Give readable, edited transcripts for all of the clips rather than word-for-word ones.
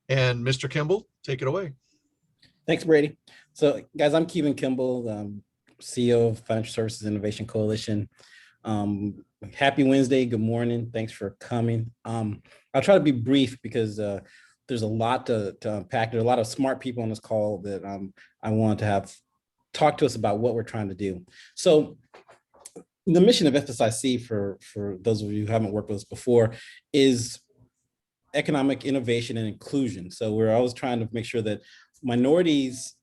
And Mr. Kimball, take it away. Thanks, Brady. So, guys, I'm Kevin Kimball, CEO of Financial Services Innovation Coalition. Happy Wednesday. Good morning. Thanks for coming. I'll try to be brief because there's a lot to unpack. There are a lot of smart people on this call that I want to have talk to us about what we're trying to do. So the mission of FSIC, for those of you who haven't worked with us before, is economic innovation and inclusion. So we're always trying to make sure that minorities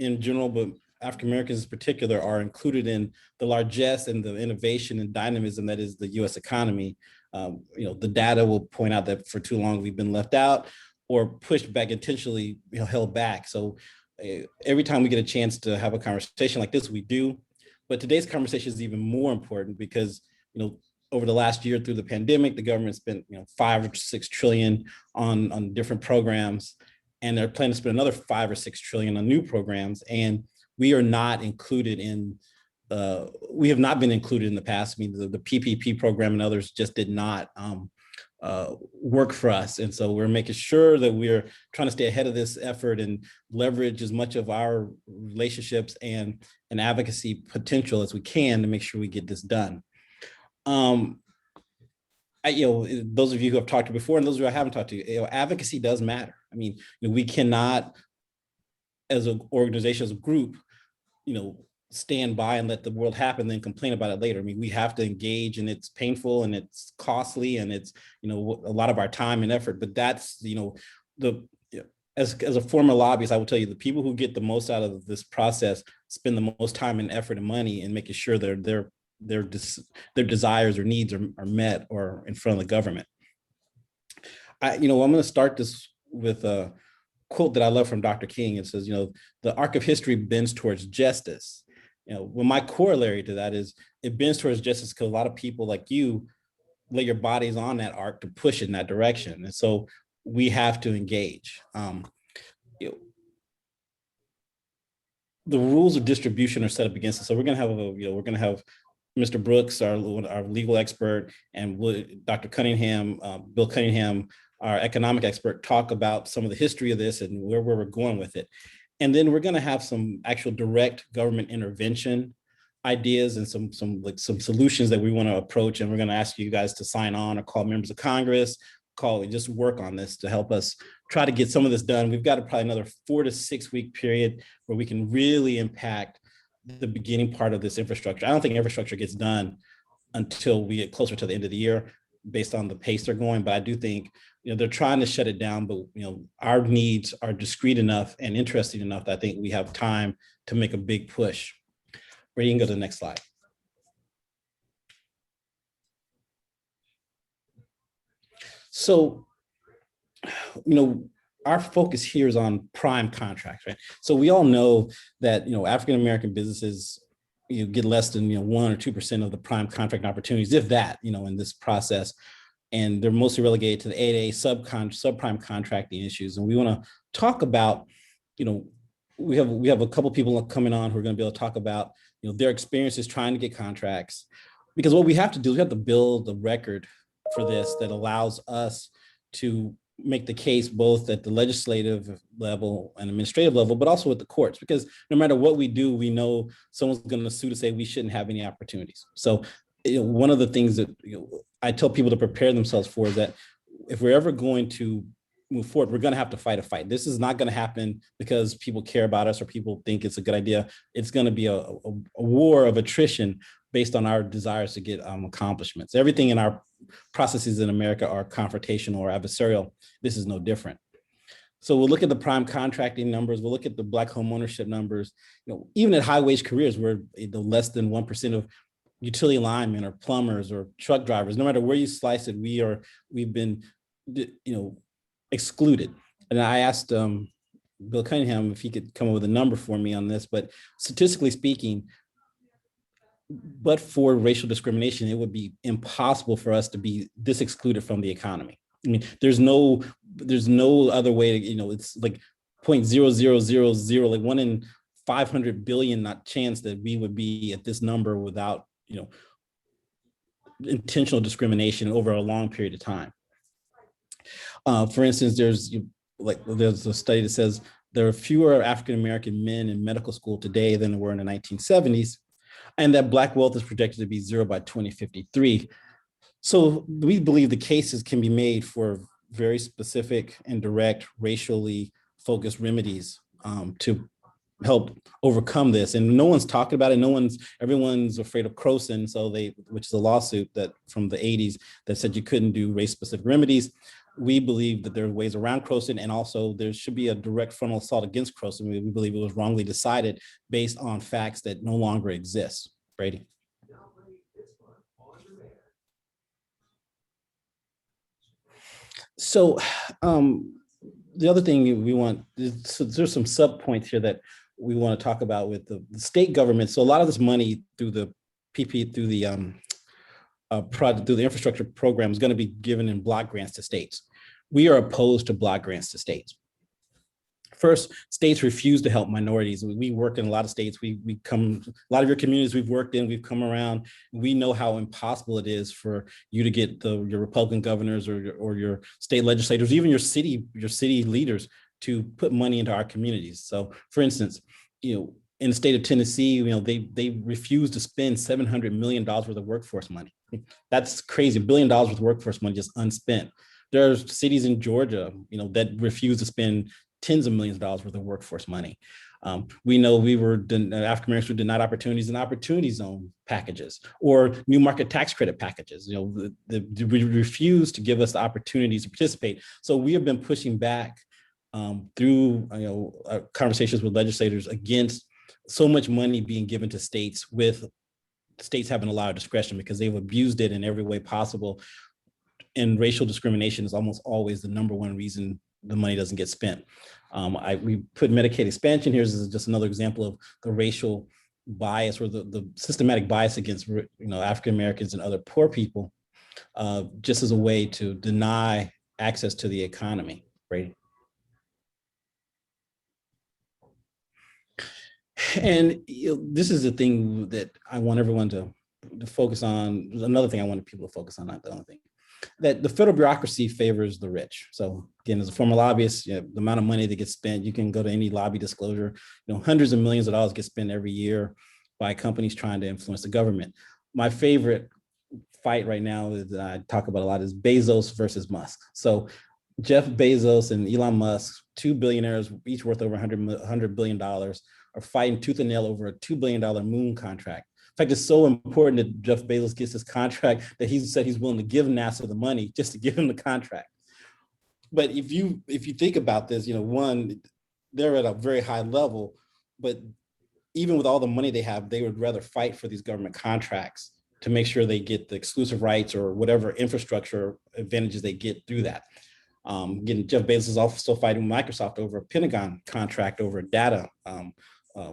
in general, but African Americans in particular, are included in the largesse and the innovation and dynamism that is the U.S. economy. The data will point out that for too long we've been left out or pushed back, intentionally held back. So every time we get a chance to have a conversation like this, we do. But today's conversation is even more important because over the last year through the pandemic, the government spent $5 or $6 trillion on different programs, and they're planning to spend another $5 or $6 trillion on new programs. And we are not included in. We have not been included in the past. I mean, the PPP program and others just did not work for us. And so we're making sure that we're trying to stay ahead of this effort and leverage as much of our relationships and advocacy potential as we can to make sure we get this done. Those of you who have talked to before and those who I haven't talked to, advocacy does matter. I mean, we cannot, as an organization, as a group, stand by and let the world happen, then complain about it later. I mean, we have to engage, and it's painful and it's costly and it's, a lot of our time and effort. But that's, as a former lobbyist, I will tell you, the people who get the most out of this process spend the most time and effort and money in making sure their desires or needs are met or in front of the government. I'm going to start this with a quote that I love from Dr. King. It says, the arc of history bends towards justice. Well, my corollary to that is it bends towards justice because a lot of people like you lay your bodies on that arc to push in that direction. And so we have to engage. The rules of distribution are set up against us. So we're going to have Mr. Brooks, our legal expert, and Dr. Cunningham, Bill Cunningham, our economic expert, talk about some of the history of this and where we're going with it. And then we're going to have some actual direct government intervention ideas and some solutions that we want to approach. And we're going to ask you guys to sign on or call members of Congress, just work on this to help us try to get some of this done. We've got probably another 4 to 6 week period where we can really impact the beginning part of this infrastructure. I don't think infrastructure gets done until we get closer to the end of the year based on the pace they're going. But I do think, they're trying to shut it down, but our needs are discrete enough and interesting enough that I think we have time to make a big push. Where you can go to the next slide. So, our focus here is on prime contracts, right? So we all know that, African-American businesses, get less than, 1 or 2% of the prime contract opportunities, if that, in this process. And they're mostly relegated to the 8A subprime contracting issues. And we want to talk about, we have a couple people coming on who are going to be able to talk about, their experiences trying to get contracts. Because what we have to do is we have to build a record for this that allows us to make the case both at the legislative level and administrative level, but also at the courts, because no matter what we do, we know someone's going to sue to say we shouldn't have any opportunities. So one of the things that I tell people to prepare themselves for is that if we're ever going to move forward, we're going to have to fight a fight. This is not going to happen because people care about us or people think it's a good idea. It's going to be a war of attrition based on our desires to get accomplishments. Everything in our processes in America are confrontational or adversarial. This is no different. So we'll look at the prime contracting numbers. We'll look at the Black home ownership numbers. Even at high wage careers, we're less than 1% of utility linemen or plumbers or truck drivers. No matter where you slice it, we've been, excluded. And I asked Bill Cunningham if he could come up with a number for me on this, but statistically speaking, but for racial discrimination, it would be impossible for us to be this excluded from the economy. I mean, there's no other way to, it's like 0.0000, like 1 in 500 billion, not chance that we would be at this number without, intentional discrimination over a long period of time. For instance, there's like there's a study that says there are fewer African-American men in medical school today than there were in the 1970s, and that Black wealth is projected to be zero by 2053. So we believe the cases can be made for very specific and direct racially focused remedies to help overcome this. And no one's talking about it. Everyone's afraid of Croson. So which is a lawsuit that from the 80s that said you couldn't do race specific remedies. We believe that there are ways around Croson, and also there should be a direct frontal assault against Croson. We believe it was wrongly decided based on facts that no longer exist. Brady. So the other thing we want, so there's some sub points here that we want to talk about with the state government. So a lot of this money through the PP, through the through the infrastructure program is going to be given in block grants to states. We are opposed to block grants to states. First, states refuse to help minorities. We work in a lot of states. We come, a lot of your communities we've worked in, we've come around. We know how impossible it is for you to get your Republican governors or your state legislators, even your city leaders to put money into our communities. So for instance, in the state of Tennessee, they refuse to spend $700 million worth of workforce money. That's crazy, $1 billion worth of workforce money just unspent. There are cities in Georgia, that refuse to spend tens of millions of dollars worth of workforce money. We know African Americans were denied opportunities in opportunity zone packages or new market tax credit packages. We refuse to give us the opportunities to participate. So we have been pushing back through conversations with legislators against so much money being given to states, with states having a lot of discretion because they've abused it in every way possible. And racial discrimination is almost always the number one reason the money doesn't get spent. We put Medicaid expansion here as just another example of the racial bias or the systematic bias against African Americans and other poor people, just as a way to deny access to the economy, right? And this is the thing that I want everyone to focus on. Another thing I wanted people to focus on, not the only thing, that the federal bureaucracy favors the rich. So again, as a former lobbyist, the amount of money that gets spent, you can go to any lobby disclosure, hundreds of millions of dollars get spent every year by companies trying to influence the government. My favorite fight right now that I talk about a lot is Bezos versus Musk. So Jeff Bezos and Elon Musk, two billionaires, each worth over $100 billion, are fighting tooth and nail over a $2 billion moon contract. In fact, it's so important that Jeff Bezos gets this contract that he said he's willing to give NASA the money just to give him the contract. But if you think about this, one, they're at a very high level, but even with all the money they have, they would rather fight for these government contracts to make sure they get the exclusive rights or whatever infrastructure advantages they get through that. Again, Jeff Bezos is also fighting Microsoft over a Pentagon contract over data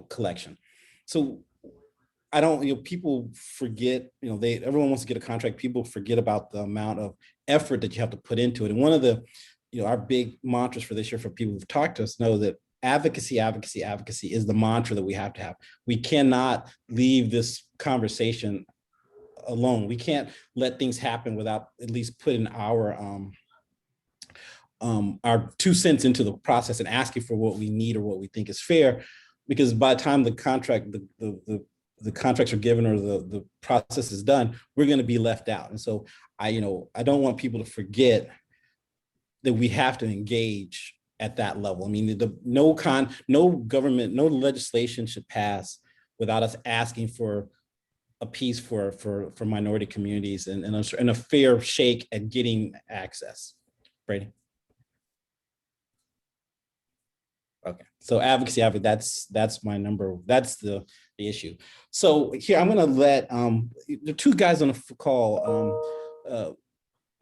collection. So I don't, people forget, everyone wants to get a contract. People forget about the amount of effort that you have to put into it. And one of the, our big mantras for this year for people who've talked to us know that advocacy is the mantra that we have to have. We cannot leave this conversation alone. We can't let things happen without at least putting our 2 cents into the process and asking for what we need or what we think is fair. Because by the time the contract, the contracts are given or the process is done, we're going to be left out. And so I don't want people to forget that we have to engage at that level. I mean, no government, no legislation should pass without us asking for a piece for minority communities and a fair shake at getting access. Brady. Okay, so advocacy, that's my number. That's the issue. So here I'm going to let the 2 guys on the call.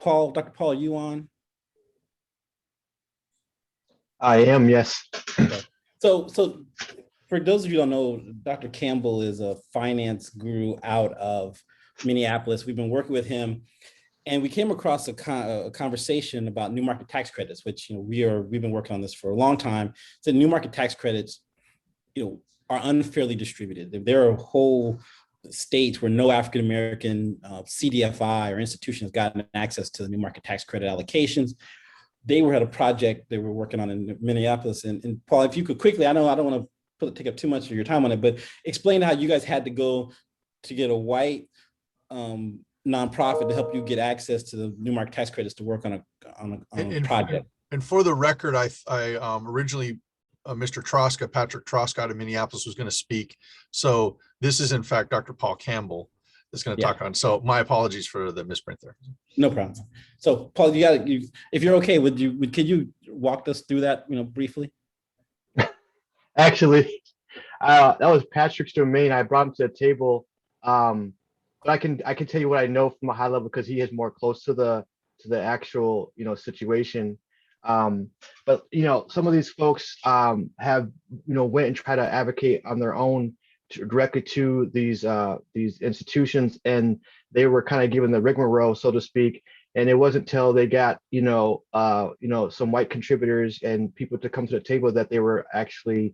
Paul, Dr. Paul, are you on? I am, yes. Okay. So for those of you who don't know, Dr. Campbell is a finance guru out of Minneapolis. We've been working with him, and we came across a conversation about new market tax credits, which we've been working on this for a long time. So new market tax credits, are unfairly distributed. There are whole states where no African American CDFI or institution has gotten access to the new market tax credit allocations. they had a project they were working on in Minneapolis. And Paul, if you could quickly, I know I don't want to take up too much of your time on it, but explain how you guys had to go to get a white nonprofit to help you get access to the New Market tax credits to work on a project. And for the record, I originally, Mr. Troska, Patrick Troska out of Minneapolis was going to speak. So this is in fact Dr. Paul Campbell that's going to talk on. So my apologies for the misprint there. No problem. So Paul, if you're okay, could you walk us through that, briefly? Actually, that was Patrick's domain. I brought him to the table. But I can tell you what I know from a high level because he is more close to the actual situation. But some of these folks have went and tried to advocate on their own directly to these institutions, and they were kind of given the rigmarole, so to speak. And it wasn't till they got some white contributors and people to come to the table that they were actually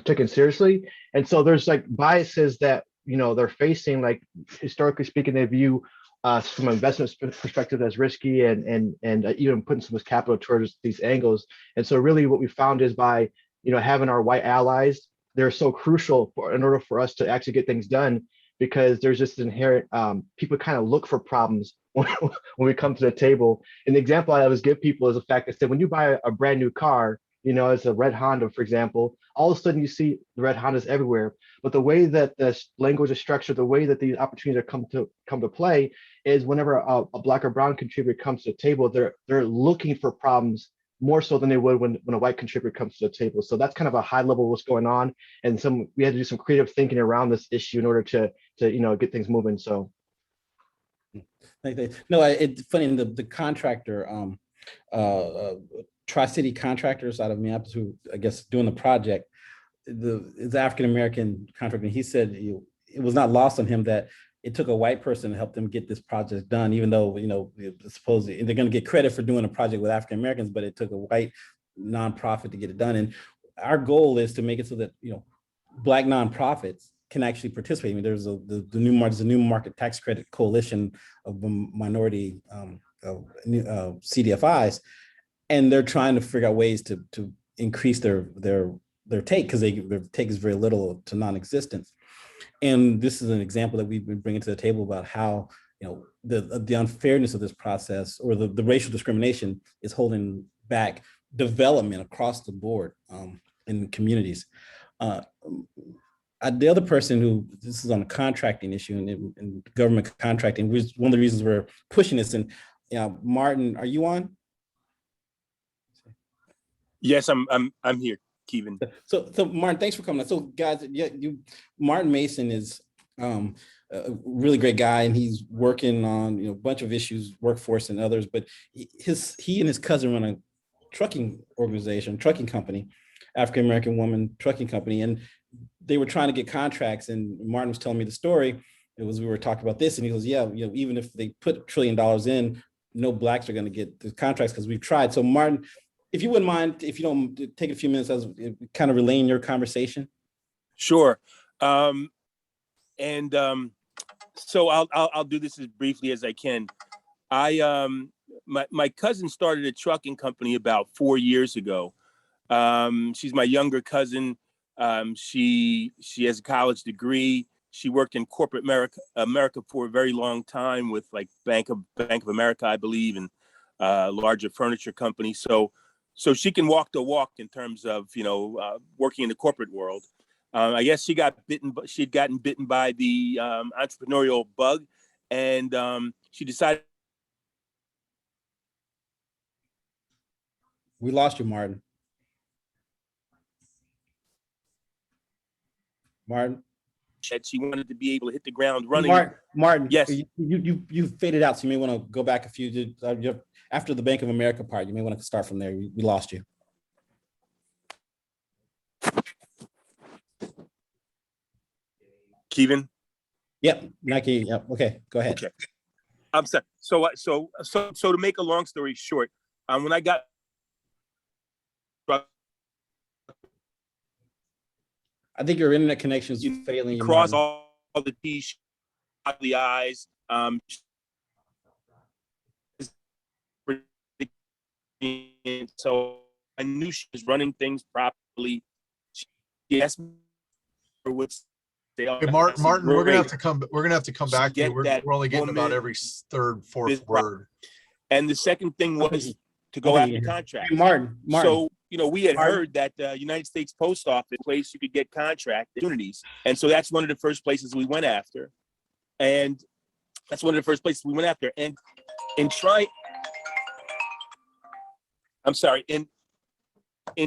taken seriously. And so there's like biases that they're facing. Like historically speaking, they view from an investment perspective as risky and even putting some capital towards these angles. And so really what we found is by having our white allies, they're so crucial in order for us to actually get things done, because there's just inherent people kind of look for problems when we come to the table. And the example I always give people is the fact that when you buy a brand new car, it's a red Honda, for example, all of a sudden you see the red Hondas everywhere. But the way that the language is structured, the way that these opportunities come to play is whenever a black or brown contributor comes to the table, they're looking for problems more so than they would when a white contributor comes to the table. So that's kind of a high level of what's going on. And we had to do some creative thinking around this issue in order to get things moving. So. No, it's funny, in the contractor, Tri-City contractors out of Minneapolis who, I guess, doing the project, the African-American contractor, he said it was not lost on him that it took a white person to help them get this project done, even though, supposedly they're going to get credit for doing a project with African-Americans, but it took a white nonprofit to get it done. And our goal is to make it so that, Black nonprofits can actually participate. I mean, there's the New Market Tax Credit Coalition of minority CDFIs, and they're trying to figure out ways to increase their take, because their take is very little to non-existent. And this is an example that we've been bringing to the table about how the unfairness of this process, or the racial discrimination, is holding back development across the board in communities. The other person who, this is on a contracting issue and government contracting, which one of the reasons we're pushing this. And Martin, are you on? Yes, I'm here, Kevin. So Martin, thanks for coming on. So guys, Martin Mason is a really great guy, and he's working on a bunch of issues, workforce and others. But he and his cousin run a trucking company, African American woman trucking company, and they were trying to get contracts. And Martin was telling me the story. We were talking about this, and he goes, "Yeah, even if they put $1 trillion in, no blacks are going to get the contracts because we've tried." So Martin, if you wouldn't mind, if you don't take a few minutes as kind of relaying your conversation. Sure. So I'll do this as briefly as I can. My cousin started a trucking company about 4 years ago. She's my younger cousin. She has a college degree. She worked in corporate America for a very long time with like Bank of America, I believe, and larger furniture companies. So she can walk the walk in terms of working in the corporate world. I guess she'd gotten bitten by the entrepreneurial bug, and she decided. We lost you, Martin. Martin. That she wanted to be able to hit the ground running. Martin. Yes. You faded out, so you may want to go back a few. After the Bank of America part, you may want to start from there. We lost you. Kevin? Yep. Nike. Yep. Okay. Go ahead. Okay. I'm sorry. So to make a long story short, when I got I think your internet connection is failing. Cross all the T's, dot the I's. And so I knew she was running things properly. She asked me what's Hey, Martin, we're gonna have to come back to you. We're only getting about every third, fourth word. And the second thing was to go after contracts. Martin. So, we had heard that United States Post Office place you could get contract opportunities. And so that's one of the first places we went after. And in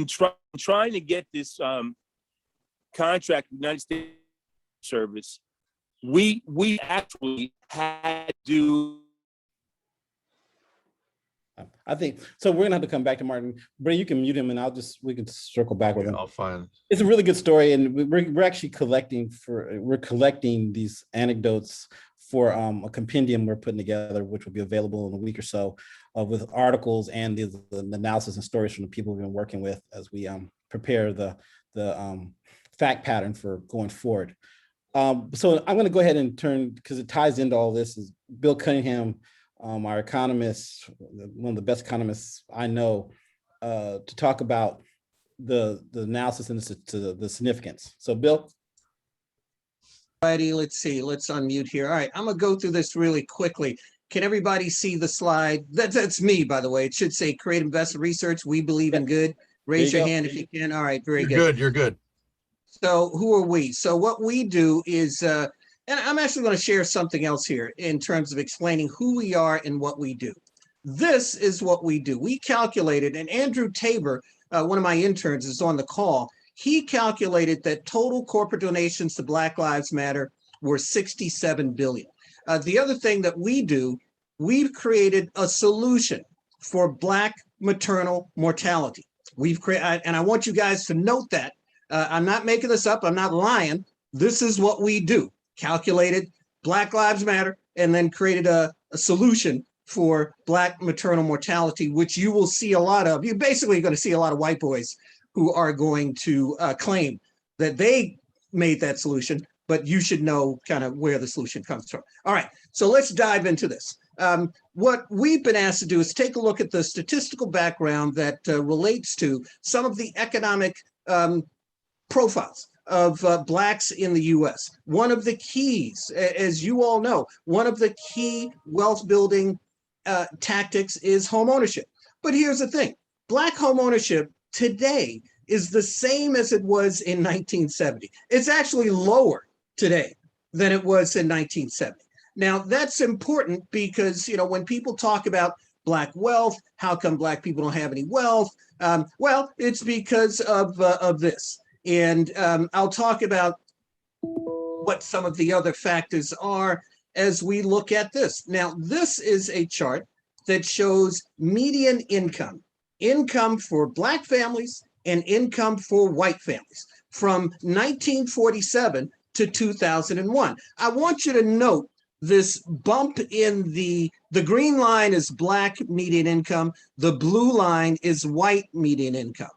trying to get this contract with United States Service, we actually had to. I think so. We're gonna have to come back to Martin. Bray, you can mute him, and we can circle back with him. I'll find. It's a really good story, and we're actually collecting these anecdotes for a compendium we're putting together, which will be available in a week or so, with articles and the analysis and stories from the people we've been working with as we prepare the fact pattern for going forward. So I'm going to go ahead and turn, because it ties into all this, is Bill Cunningham, our economist, one of the best economists I know, to talk about the analysis and the significance. So Bill. Alrighty, let's see, let's unmute here. All right, I'm gonna go through this really quickly. Can everybody see the slide? That's me, by the way. It should say Creative Investment Research, we believe in good. Raise your hand if you can. All right, very good. You're good. So who are we? So what we do is, and I'm actually going to share something else here in terms of explaining who we are and what we do. This is what we do. We calculated, and Andrew Tabor, one of my interns, is on the call. He calculated that total corporate donations to Black Lives Matter were $67 billion. The other thing that we do, we've created a solution for Black maternal mortality. We've created, and I want you guys to note that. I'm not making this up. I'm not lying. This is what we do. Calculated Black Lives Matter and then created a solution for Black maternal mortality, which you will see a lot of. You're basically going to see a lot of white boys who are going to claim that they made that solution, but you should know kind of where the solution comes from. All right, so let's dive into this. What we've been asked to do is take a look at the statistical background that relates to some of the economic profiles of Blacks in the US. One of the keys, as you all know, one of the key wealth building tactics is home ownership. But here's the thing, Black home ownership today is the same as it was in 1970. It's actually lower today than it was in 1970. Now, that's important because, when people talk about Black wealth, how come Black people don't have any wealth? Well, it's because of this. And I'll talk about what some of the other factors are as we look at this. Now, this is a chart that shows median income for Black families and income for white families from 1947 to 2001. I want you to note this bump in the green line is Black median income, the blue line is white median income.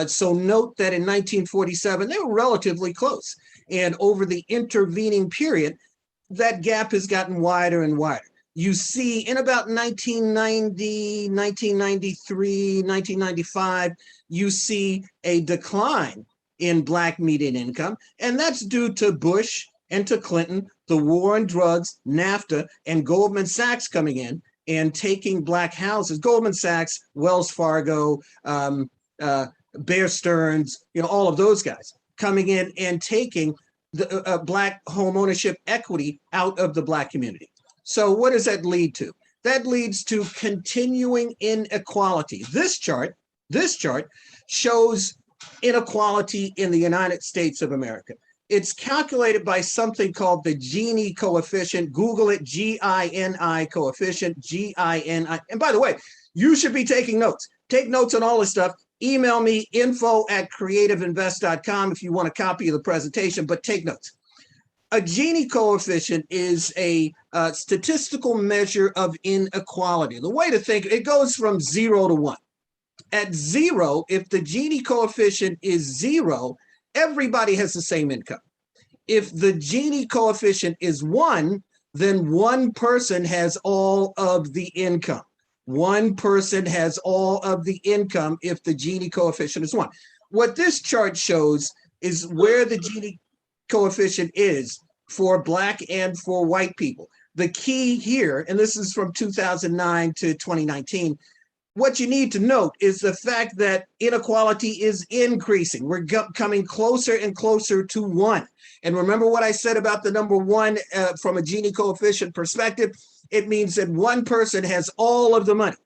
So note that in 1947, they were relatively close. And over the intervening period, that gap has gotten wider and wider. You see in about 1990, 1993, 1995, you see a decline in Black median income. And that's due to Bush and to Clinton, the war on drugs, NAFTA, and Goldman Sachs coming in and taking Black houses. Goldman Sachs, Wells Fargo, Bear Stearns, all of those guys coming in and taking the Black home ownership equity out of the Black community. So what does that lead to? That leads to continuing inequality. This chart shows inequality in the United States of America. It's calculated by something called the Gini coefficient. Google it, G-I-N-I coefficient, G-I-N-I. And by the way, you should be taking notes. Take notes on all this stuff. Email me, info@creativeinvest.com if you want a copy of the presentation, but take notes. A Gini coefficient is a statistical measure of inequality. The way to think, it goes from 0 to 1. At 0, if the Gini coefficient is 0, everybody has the same income. If the Gini coefficient is 1, then one person has all of the income. One person has all of the income if the Gini coefficient is 1. What this chart shows is where the Gini coefficient is for Black and for white people. The key here, and this is from 2009 to 2019, what you need to note is the fact that inequality is increasing. We're coming closer and closer to 1. And remember what I said about the number 1 from a Gini coefficient perspective? It means that one person has all of the money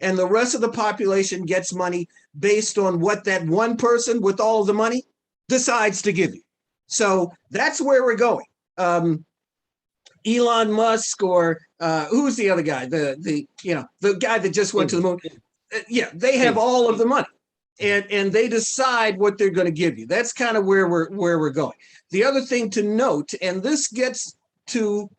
and the rest of the population gets money based on what that one person with all of the money decides to give you. So that's where we're going. Elon Musk or who's the other guy? The guy that just went to the moon. Yeah, they have all of the money, and they decide what they're going to give you. That's kind of where we're going. The other thing to note, and this gets to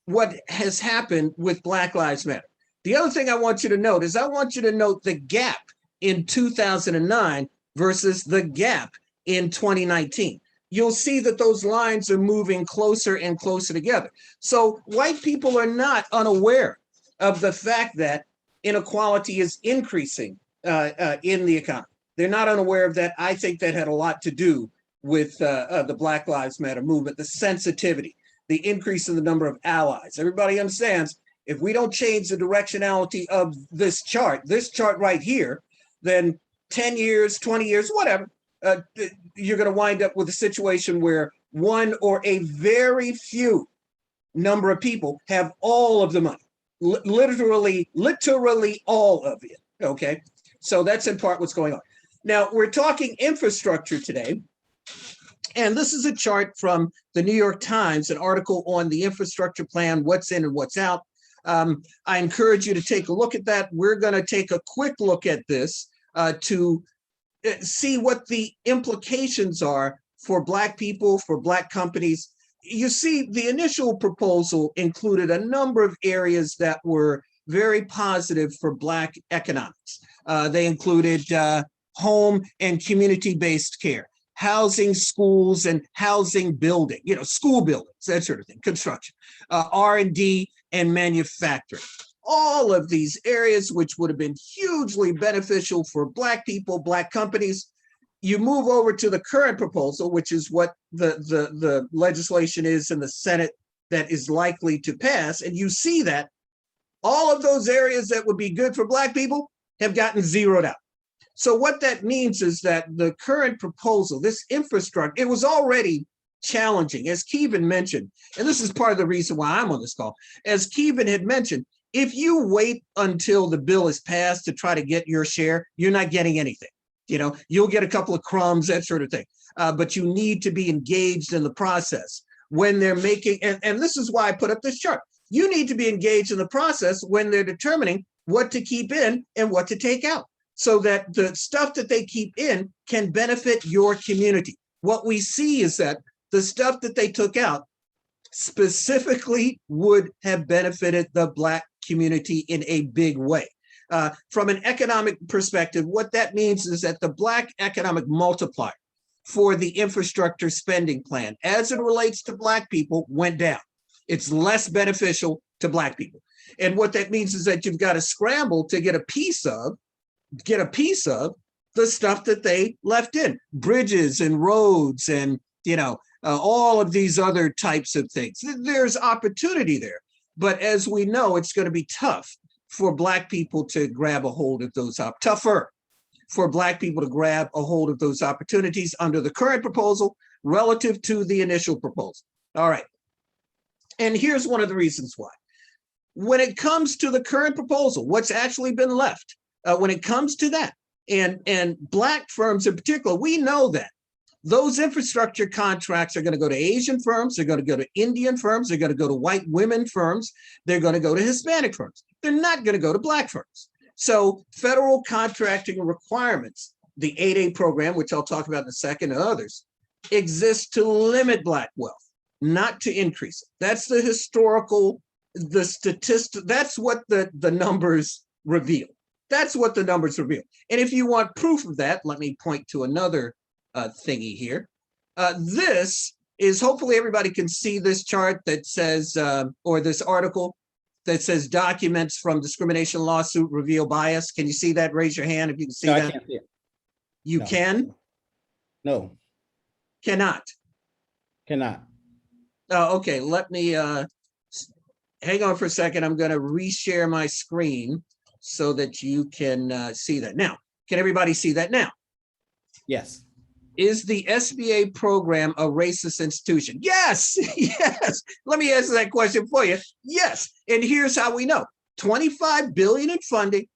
what has happened with Black Lives Matter. The other thing I want you to note is I want you to note the gap in 2009 versus the gap in 2019. You'll see that those lines are moving closer and closer together. So white people are not unaware of the fact that inequality is increasing in the economy. They're not unaware of that. I think that had a lot to do with the Black Lives Matter movement, the sensitivity, the increase in the number of allies. Everybody understands if we don't change the directionality of this chart right here, then 10 years, 20 years, whatever, you're going to wind up with a situation where one or a very few number of people have all of the money, literally all of it. Okay, so that's in part what's going on. Now we're talking infrastructure today, and this is a chart from the New York Times, an article on the infrastructure plan, what's in and what's out. I encourage you to take a look at that. We're going to take a quick look at this to see what the implications are for Black people, for Black companies. You see, the initial proposal included a number of areas that were very positive for Black economics. They included home and community-based care, housing, schools, and housing building, school buildings, that sort of thing, construction, R&D, and manufacturing. All of these areas, which would have been hugely beneficial for Black people, Black companies. You move over to the current proposal, which is what the legislation is in the Senate that is likely to pass, and you see that all of those areas that would be good for Black people have gotten zeroed out. So what that means is that the current proposal, this infrastructure, it was already challenging, as Kevin mentioned, and this is part of the reason why I'm on this call. As Kevin had mentioned, if you wait until the bill is passed to try to get your share, you're not getting anything. You'll get a couple of crumbs, that sort of thing. But you need to be engaged in the process when they're making, and this is why I put up this chart. You need to be engaged in the process when they're determining what to keep in and what to take out, so that the stuff that they keep in can benefit your community. What we see is that the stuff that they took out specifically would have benefited the Black community in a big way. From an economic perspective, what that means is that the Black economic multiplier for the infrastructure spending plan, as it relates to Black people, went down. It's less beneficial to Black people. And what that means is that you've got to scramble to get a piece of the stuff that they left in, bridges and roads and, all of these other types of things. There's opportunity there. But as we know, it's going to be tough for Black people to grab a hold of those, tougher for Black people to grab a hold of those opportunities under the current proposal relative to the initial proposal. All right. And here's one of the reasons why. When it comes to the current proposal, what's actually been left, when it comes to that, and Black firms in particular, we know that those infrastructure contracts are going to go to Asian firms, they're going to go to Indian firms, they're going to go to white women firms, they're going to go to Hispanic firms. They're not going to go to Black firms. So federal contracting requirements, the 8A program, which I'll talk about in a second, and others, exist to limit Black wealth, not to increase it. That's the historical, the statistic, that's what the numbers reveal. That's what the numbers reveal. And if you want proof of that, let me point to another thingy here. This is, hopefully everybody can see this chart that says, or this article. that says documents from discrimination lawsuit reveal bias. Can you see that? Raise your hand if you can see No, I that. can't see it. You No. can, No, cannot. cannot. Okay, let me hang on for a second. I'm going to reshare my screen so that you can see that. Now, can everybody see that now? Yes. Is the SBA program a racist institution? Yes, yes. Let me answer that question for you. Yes, and here's how we know. $25 billion in funding,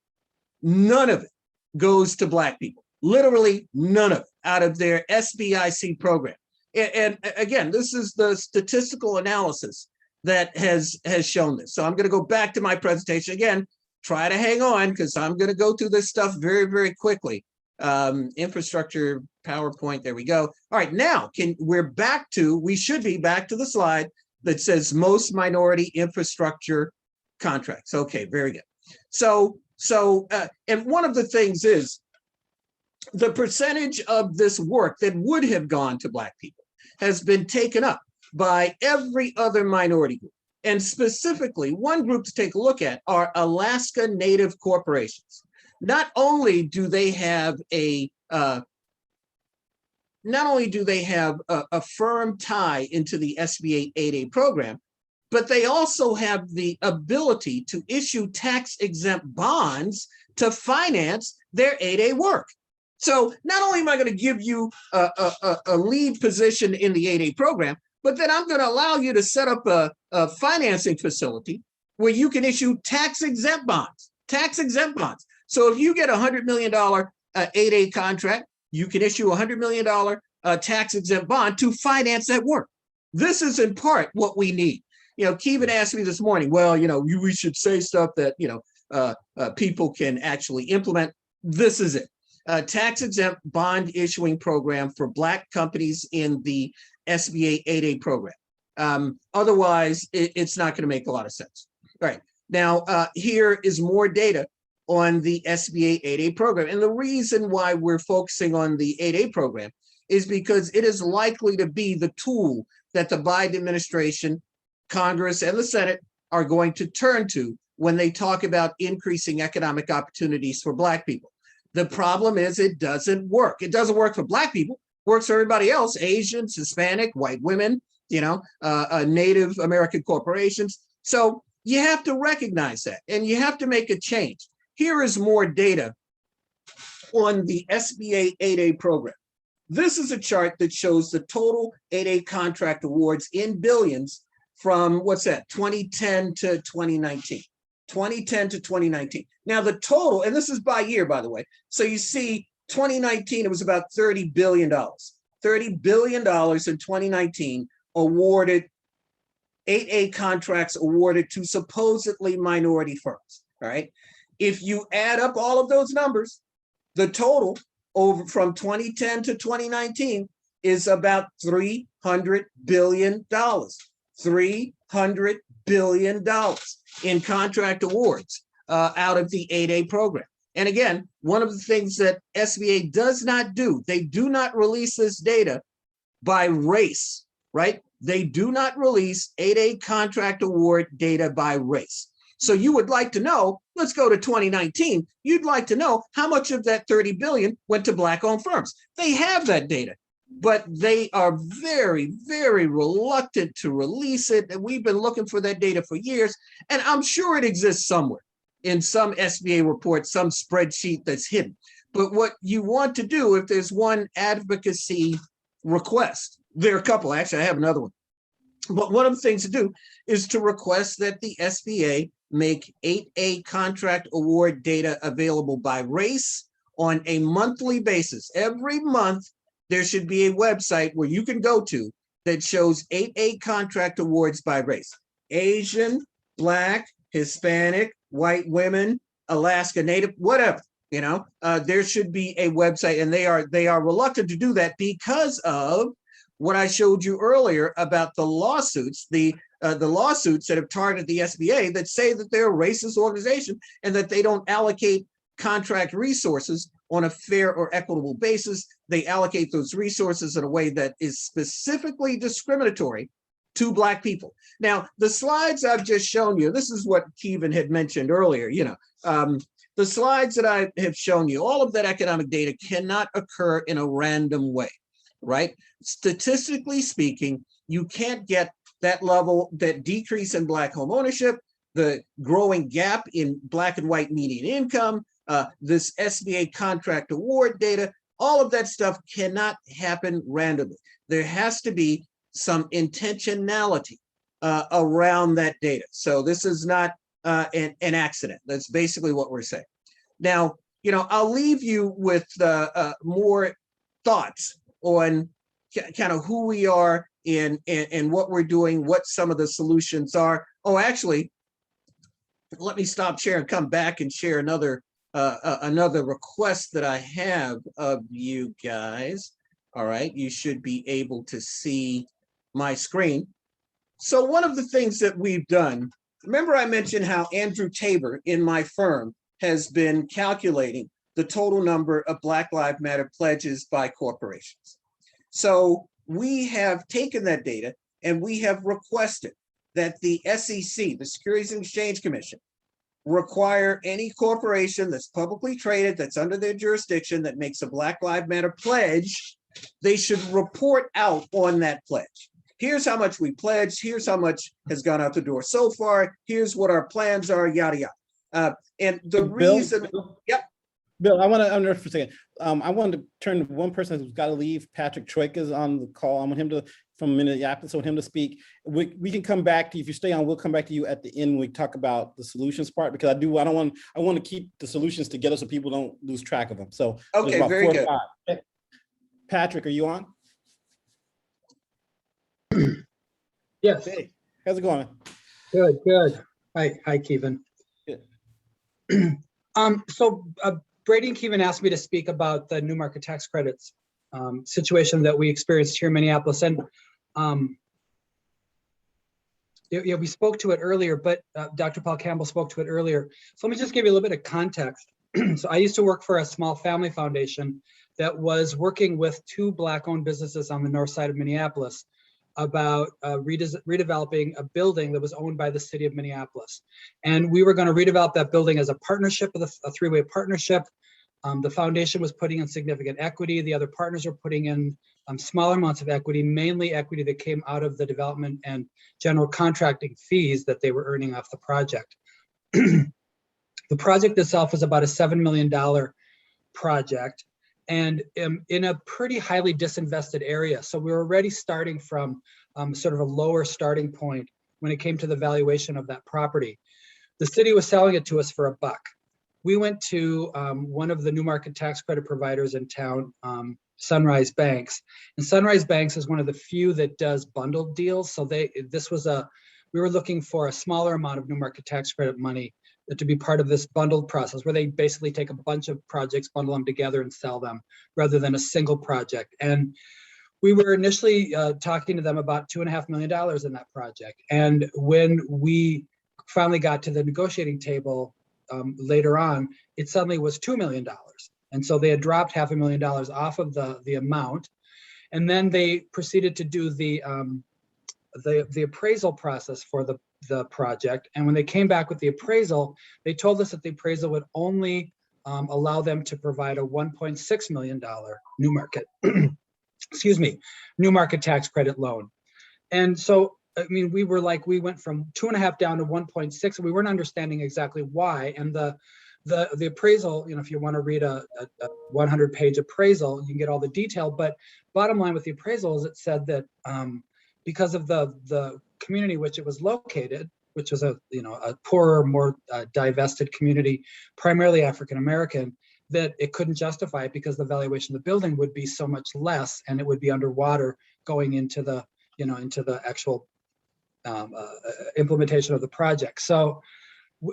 none of it goes to Black people. Literally none of it out of their SBIC program. And again, this is the statistical analysis that has shown this. So I'm going to go back to my presentation again. Try to hang on because I'm going to go through this stuff very, very quickly. Infrastructure, PowerPoint, there we go. All right, now we should be back to the slide that says most minority infrastructure contracts. Okay, very good. So and one of the things is the percentage of this work that would have gone to Black people has been taken up by every other minority group. And specifically, one group to take a look at are Alaska Native corporations. Not only do they have a firm tie into the SBA 8A program, but they also have the ability to issue tax-exempt bonds to finance their 8A work. So not only am I going to give you a lead position in the 8A program, but then I'm going to allow you to set up a financing facility where you can issue tax-exempt bonds, So if you get a $100 million 8A contract, you can issue a $100 million tax-exempt bond to finance that work. This is in part what we need. Kevin asked me this morning, well, we should say stuff that, people can actually implement. This is it. Tax-exempt bond issuing program for Black companies in the SBA 8A program. Otherwise, it's not going to make a lot of sense. All right. Now, here is more data on the SBA 8A program. And the reason why we're focusing on the 8A program is because it is likely to be the tool that the Biden administration, Congress, and the Senate are going to turn to when they talk about increasing economic opportunities for Black people. The problem is it doesn't work. It doesn't work for Black people, works for everybody else, Asians, Hispanic, white women, Native American corporations. So you have to recognize that and you have to make a change. Here is more data on the SBA 8A program. This is a chart that shows the total 8A contract awards in billions from 2010 to 2019. 2010 to 2019. Now the total, and this is by year, by the way. So you see 2019, it was about $30 billion. $30 billion in 2019 awarded 8A contracts awarded to supposedly minority firms, all right? If you add up all of those numbers, the total over from 2010 to 2019 is about $300 billion. $300 billion in contract awards out of the 8A program. And again, one of the things that SBA does not do, they do not release this data by race, right? They do not release 8A contract award data by race. So you would like to know, let's go to 2019, you'd like to know how much of that 30 billion went to Black-owned firms. They have that data, but they are very, very reluctant to release it. And we've been looking for that data for years, and I'm sure it exists somewhere in some SBA report, some spreadsheet that's hidden. But what you want to do, if there's one advocacy request, there are a couple, actually I have another one. But one of the things to do is to request that the SBA make 8A contract award data available by race on a monthly basis. Every month, there should be a website where you can go to that shows 8A contract awards by race. Asian, Black, Hispanic, white women, Alaska Native, whatever, there should be a website, and they are reluctant to do that because of what I showed you earlier about the lawsuits, the lawsuits that have targeted the SBA that say that they're a racist organization and that they don't allocate contract resources on a fair or equitable basis. They allocate those resources in a way that is specifically discriminatory two Black people. Now, the slides I've just shown you, this is what Kevin had mentioned earlier, the slides that I have shown you, all of that economic data cannot occur in a random way, right? Statistically speaking, you can't get that level, that decrease in Black home ownership, the growing gap in Black and white median income, this SBA contract award data, all of that stuff cannot happen randomly. There has to be some intentionality around that data. So this is not an accident. That's basically what we're saying. Now, I'll leave you with more thoughts on kind of who we are and what we're doing, what some of the solutions are. Oh, actually, let me stop share and come back and share another request that I have of you guys. All right, you should be able to see my screen. So one of the things that we've done, remember I mentioned how Andrew Tabor in my firm has been calculating the total number of Black Lives Matter pledges by corporations. So we have taken that data and we have requested that the SEC, the Securities and Exchange Commission, require any corporation that's publicly traded, that's under their jurisdiction, that makes a Black Lives Matter pledge, they should report out on that pledge. Here's how much we pledged, here's how much has gone out the door so far, here's what our plans are, yada, yada. And the reason, yep. Bill, I want to interrupt for a second. I wanted to turn to one person who's got to leave. Patrick Troika is on the call. I want him to, from Minneapolis, I want him to speak. We can come back to you. If you stay on, we'll come back to you at the end when we talk about the solutions part, because I want to keep the solutions together so people don't lose track of them. So okay, very good. Patrick, are you on? Yes. Hey, how's it going? Good. Hi, Kevin. Good. Brady and Kevin asked me to speak about the new market tax credits situation that we experienced here in Minneapolis. And we spoke to it earlier, but Dr. Paul Campbell spoke to it earlier. So let me just give you a little bit of context. So I used to work for a small family foundation that was working with two Black-owned businesses on the north side of Minneapolis about redeveloping a building that was owned by the city of Minneapolis. And we were going to redevelop that building as a partnership, a three-way partnership. The foundation was putting in significant equity. The other partners were putting in smaller amounts of equity, mainly equity that came out of the development and general contracting fees that they were earning off the project. The project itself was about a $7 million project, and in a pretty highly disinvested area. So we were already starting from sort of a lower starting point when it came to the valuation of that property. The city was selling it to us for $1. We went to one of the new market tax credit providers in town, Sunrise Banks. And Sunrise Banks is one of the few that does bundled deals. So we were looking for a smaller amount of new market tax credit money to be part of this bundled process, where they basically take a bunch of projects, bundle them together and sell them rather than a single project. And we were initially talking to them about $2.5 million in that project. And when we finally got to the negotiating table later on, it suddenly was $2 million. And so they had dropped $500,000 off of the amount. And then they proceeded to do the appraisal process for the project. And when they came back with the appraisal, they told us that the appraisal would only allow them to provide a $1.6 million new market, new market tax credit loan. And so, I mean, we went from 2.5 down to 1.6, and we weren't understanding exactly why. And the appraisal, if you want to read a 100-page appraisal, you can get all the detail. But bottom line with the appraisal is it said that because of the community which it was located, which was a poorer, more divested community, primarily African American, that it couldn't justify it because the valuation of the building would be so much less, and it would be underwater going into the actual implementation of the project. So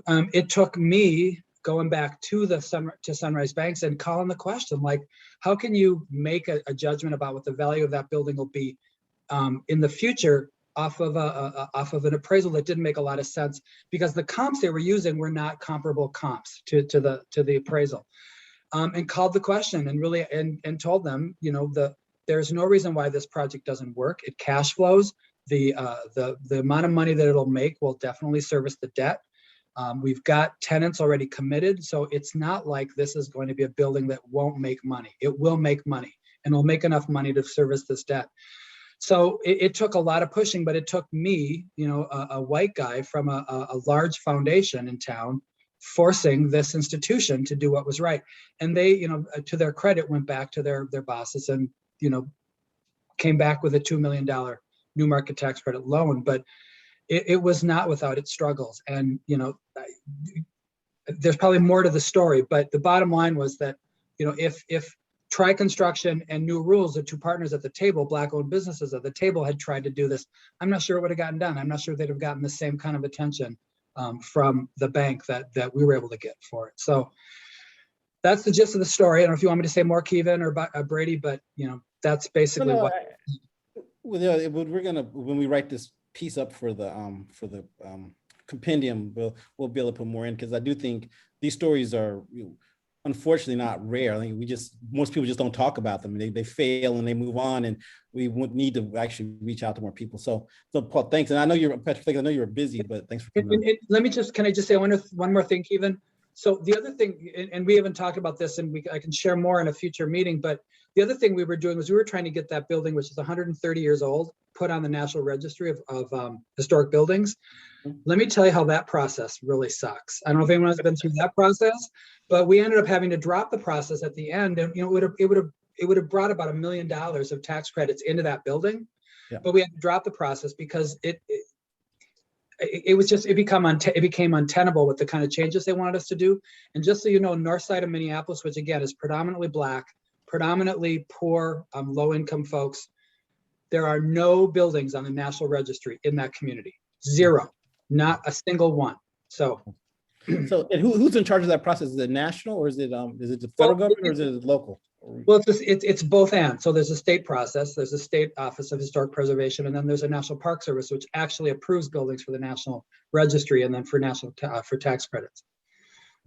it took me going back to Sunrise Banks and calling the question, like, how can you make a judgment about what the value of that building will be in the future off of an appraisal that didn't make a lot of sense, because the comps they were using were not comparable comps to the appraisal. And called the question and really and told them, there's no reason why this project doesn't work. It cash flows. The amount of money that it'll make will definitely service the debt. We've got tenants already committed, so it's not like this is going to be a building that won't make money. It will make money, and it'll make enough money to service this debt. So it took a lot of pushing, but it took me, a white guy from a large foundation in town, forcing this institution to do what was right. And they, to their credit, went back to their bosses and, came back with a $2 million new market tax credit loan. But it was not without its struggles. And, there's probably more to the story, but the bottom line was that, if Tri-Construction and New Rules, the two partners at the table, Black-owned businesses at the table, had tried to do this, I'm not sure it would have gotten done. I'm not sure they'd have gotten the same kind of attention from the bank that we were able to get for it. So that's the gist of the story. I don't know if you want me to say more, Kevin or Brady, but that's basically what. We're gonna, when we write this piece up for the compendium, we'll be able to put more in, because I do think these stories are unfortunately not rare. I think most people just don't talk about them. They fail and they move on, and we would need to actually reach out to more people. So Paul, thanks. And I know Patrick, I know you're busy, but thanks for coming. Can I just say one more thing, Kevin? So the other thing, and we haven't talked about this, and I can share more in a future meeting, but the other thing we were doing was we were trying to get that building, which is 130 years old, put on the National Registry of Historic Buildings. Let me tell you how that process really sucks. I don't know if anyone has been through that process, but we ended up having to drop the process at the end, and it would have brought about $1 million of tax credits into that building. Yeah. But we had to drop the process because it became untenable with the kind of changes they wanted us to do. And just so you know, north side of Minneapolis, which again is predominantly Black, predominantly poor, low-income folks, there are no buildings on the National Registry in that community. Zero, not a single one. So and who's in charge of that process? Is it national, or is it the federal government, or is it local? Well, it's both and. So there's a state process, there's a state Office of Historic Preservation, and then there's a National Park Service, which actually approves buildings for the National Registry and then for for tax credits.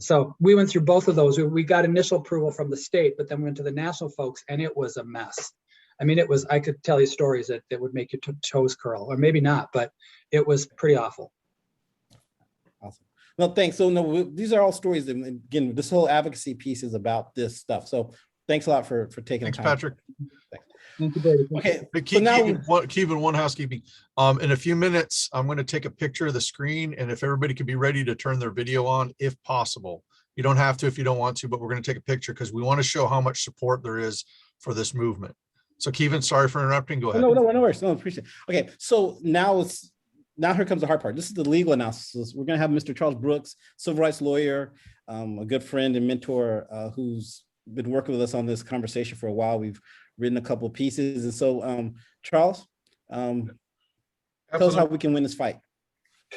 So we went through both of those. We got initial approval from the state, but then went to the national folks, and it was a mess. I mean, I could tell you stories that would make your toes curl, or maybe not, but it was pretty awful. Awesome. Well, thanks. So these are all stories that, again, this whole advocacy piece is about this stuff. So thanks a lot for taking Thanks, the time. Patrick. Thank you, Brady. Okay. So now, Kevin, one housekeeping. In a few minutes, I'm going to take a picture of the screen, and if everybody could be ready to turn their video on, if possible. You don't have to if you don't want to, but we're going to take a picture because we want to show how much support there is for this movement. So, Kevin, sorry for interrupting. Go ahead. No worries. No, appreciate it. Okay, so now here comes the hard part. This is the legal analysis. We're going to have Mr. Charles Brooks, civil rights lawyer, a good friend and mentor who's been working with us on this conversation for a while. We've written a couple of pieces. And so, Charles, tell us how we can win this fight.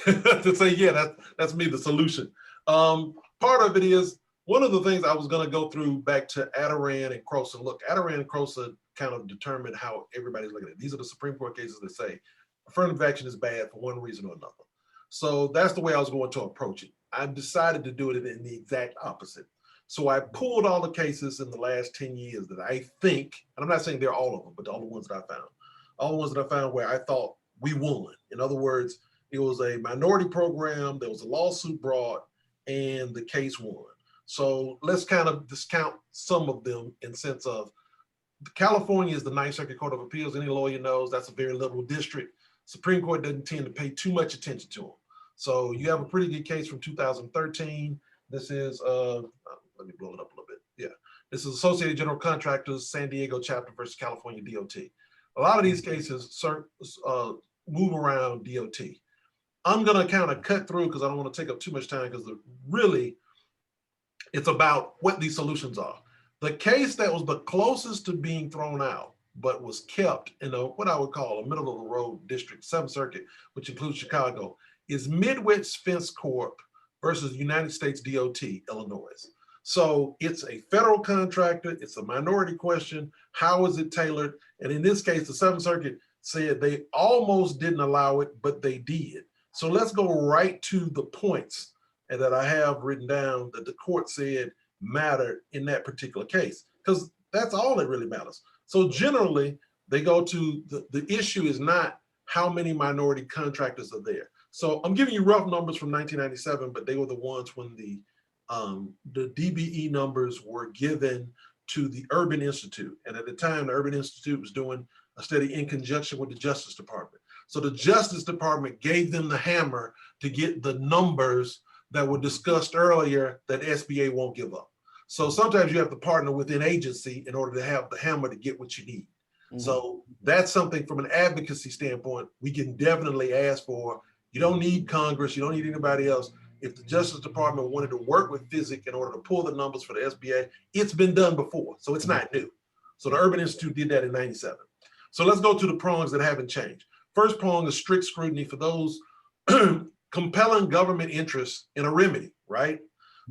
To say, yeah, that's me, the solution. Part of it is, one of the things I was going to go through back to Adoran and Croson. Look, Adoran and Croson kind of determined how everybody's looking at it. These are the Supreme Court cases that say affirmative action is bad for one reason or another. So that's the way I was going to approach it. I decided to do it in the exact opposite. So I pulled all the cases in the last 10 years that I think, and I'm not saying they're all of them, but all the ones that I found. All the ones that I found where I thought we won. In other words, it was a minority program, there was a lawsuit brought, and the case won. So let's kind of discount some of them in sense of California is the Ninth Circuit Court of Appeals. Any lawyer knows that's a very liberal district. Supreme Court doesn't tend to pay too much attention to them. So you have a pretty good case from 2013. This is, let me blow it up a little bit. Yeah, this is Associated General Contractors, San Diego chapter versus California DOT. A lot of these cases move around DOT. I'm gonna kind of cut through because I don't want to take up too much time because really, it's about what these solutions are. The case that was the closest to being thrown out, but was kept in what I would call a middle of the road district, 7th Circuit, which includes Chicago, is Midwest Fence Corp versus United States DOT, Illinois. So it's a federal contractor, it's a minority question. How is it tailored? And in this case, the 7th Circuit said they almost didn't allow it, but they did. So let's go right to the points that I have written down that the court said mattered in that particular case, because that's all that really matters. So generally, they go to the issue is not how many minority contractors are there. So I'm giving you rough numbers from 1997, but they were the ones when the DBE numbers were given to the Urban Institute. And at the time, the Urban Institute was doing a study in conjunction with the Justice Department. So the Justice Department gave them the hammer to get the numbers that were discussed earlier that SBA won't give up. So sometimes you have to partner with an agency in order to have the hammer to get what you need. So that's something from an advocacy standpoint, we can definitely ask for. You don't need Congress, you don't need anybody else. If the Justice Department wanted to work with FSIC in order to pull the numbers for the SBA, it's been done before, so it's not new. So the Urban Institute did that in 97. So let's go to the prongs that haven't changed. First prong is strict scrutiny for those compelling government interests in a remedy, right?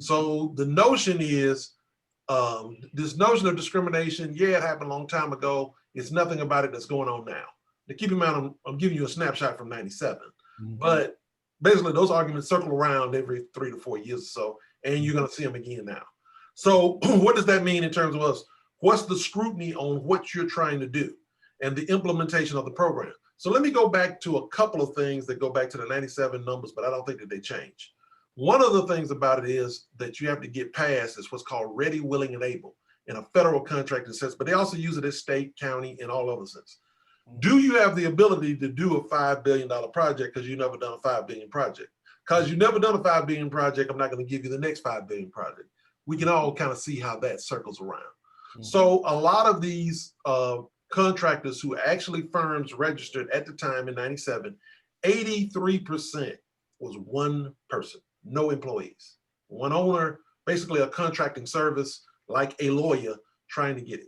So the notion is, this notion of discrimination, yeah, it happened a long time ago. It's nothing about it that's going on now. Now keep in mind, I'm giving you a snapshot from 97, but basically those arguments circle around every 3 to 4 years or so, and you're gonna see them again now. So what does that mean in terms of us? What's the scrutiny on what you're trying to do and the implementation of the program? So let me go back to a couple of things that go back to the 97 numbers, but I don't think that they change. One of the things about it is that you have to get past is what's called ready, willing, and able in a federal contracting sense, but they also use it as state, county, and all other sense. Do you have the ability to do a $5 billion project because you've never done a $5 billion project? Because you've never done a $5 billion project, I'm not going to give you the next $5 billion project. We can all kind of see how that circles around. So a lot of these contractors who actually firms registered at the time in 97, 83% was one person, no employees. One owner, basically a contracting service like a lawyer trying to get it.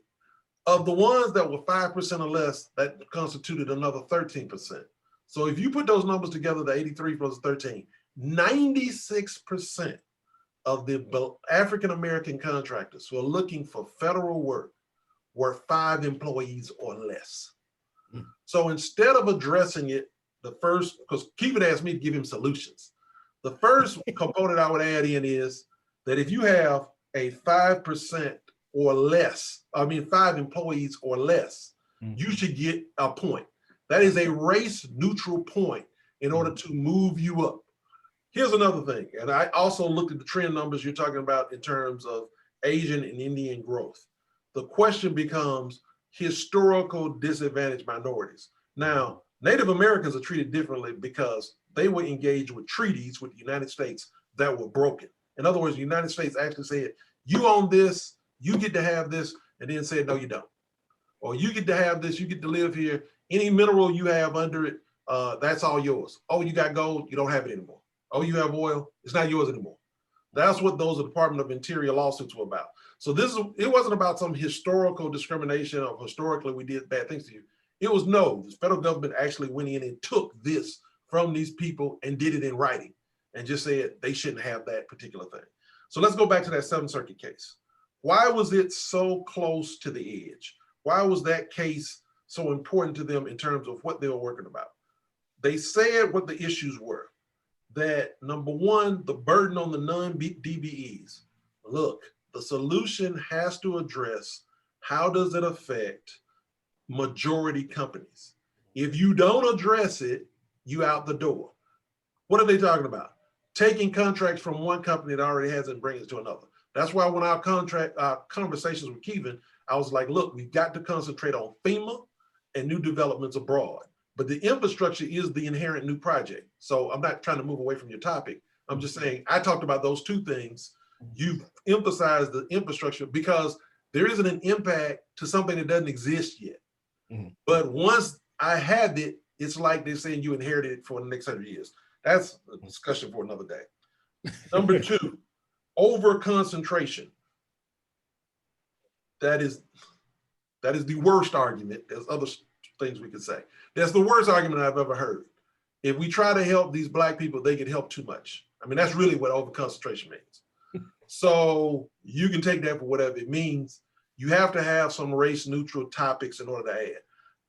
Of the ones that were 5% or less, that constituted another 13%. So if you put those numbers together, the 83 plus 13, 96% of the African-American contractors who are looking for federal work were 5 employees or less. So instead of addressing it, the first, because Keevan asked me to give him solutions. The first component I would add in is that if you have a 5% or less, 5 employees or less, you should get a point. That is a race neutral point in order to move you up. Here's another thing, and I also looked at the trend numbers you're talking about in terms of Asian and Indian growth. The question becomes historical disadvantaged minorities. Now, Native Americans are treated differently because they were engaged with treaties with the United States that were broken. In other words, the United States actually said, you own this, you get to have this, and then said, no, you don't. Or you get to have this, you get to live here. Any mineral you have under it, that's all yours. Oh, you got gold, you don't have it anymore. Oh, you have oil, it's not yours anymore. That's what those Department of Interior lawsuits were about. So it wasn't about some historical discrimination or historically we did bad things to you. It was no, the federal government actually went in and took this from these people and did it in writing and just said they shouldn't have that particular thing. So let's go back to that Seventh Circuit case. Why was it so close to the edge? Why was that case so important to them in terms of what they were working about? They said what the issues were. That number one, the burden on the non-DBEs. Look, the solution has to address how does it affect majority companies. If you don't address it, you out the door. What are they talking about? Taking contracts from one company that already has it and bringing it to another. That's why when our conversations with Keevan, I was like, look, we've got to concentrate on FEMA and new developments abroad. But the infrastructure is the inherent new project. So I'm not trying to move away from your topic. I'm just saying, I talked about those two things. You've emphasized the infrastructure because there isn't an impact to something that doesn't exist yet. But once I have it, it's like they're saying you inherited it for the next 100 years. That's a discussion for another day. Number two, over concentration. That is the worst argument. There's other things we could say. That's the worst argument I've ever heard. If we try to help these Black people, they get helped too much. I mean, that's really what overconcentration means. So you can take that for whatever it means. You have to have some race neutral topics in order to add.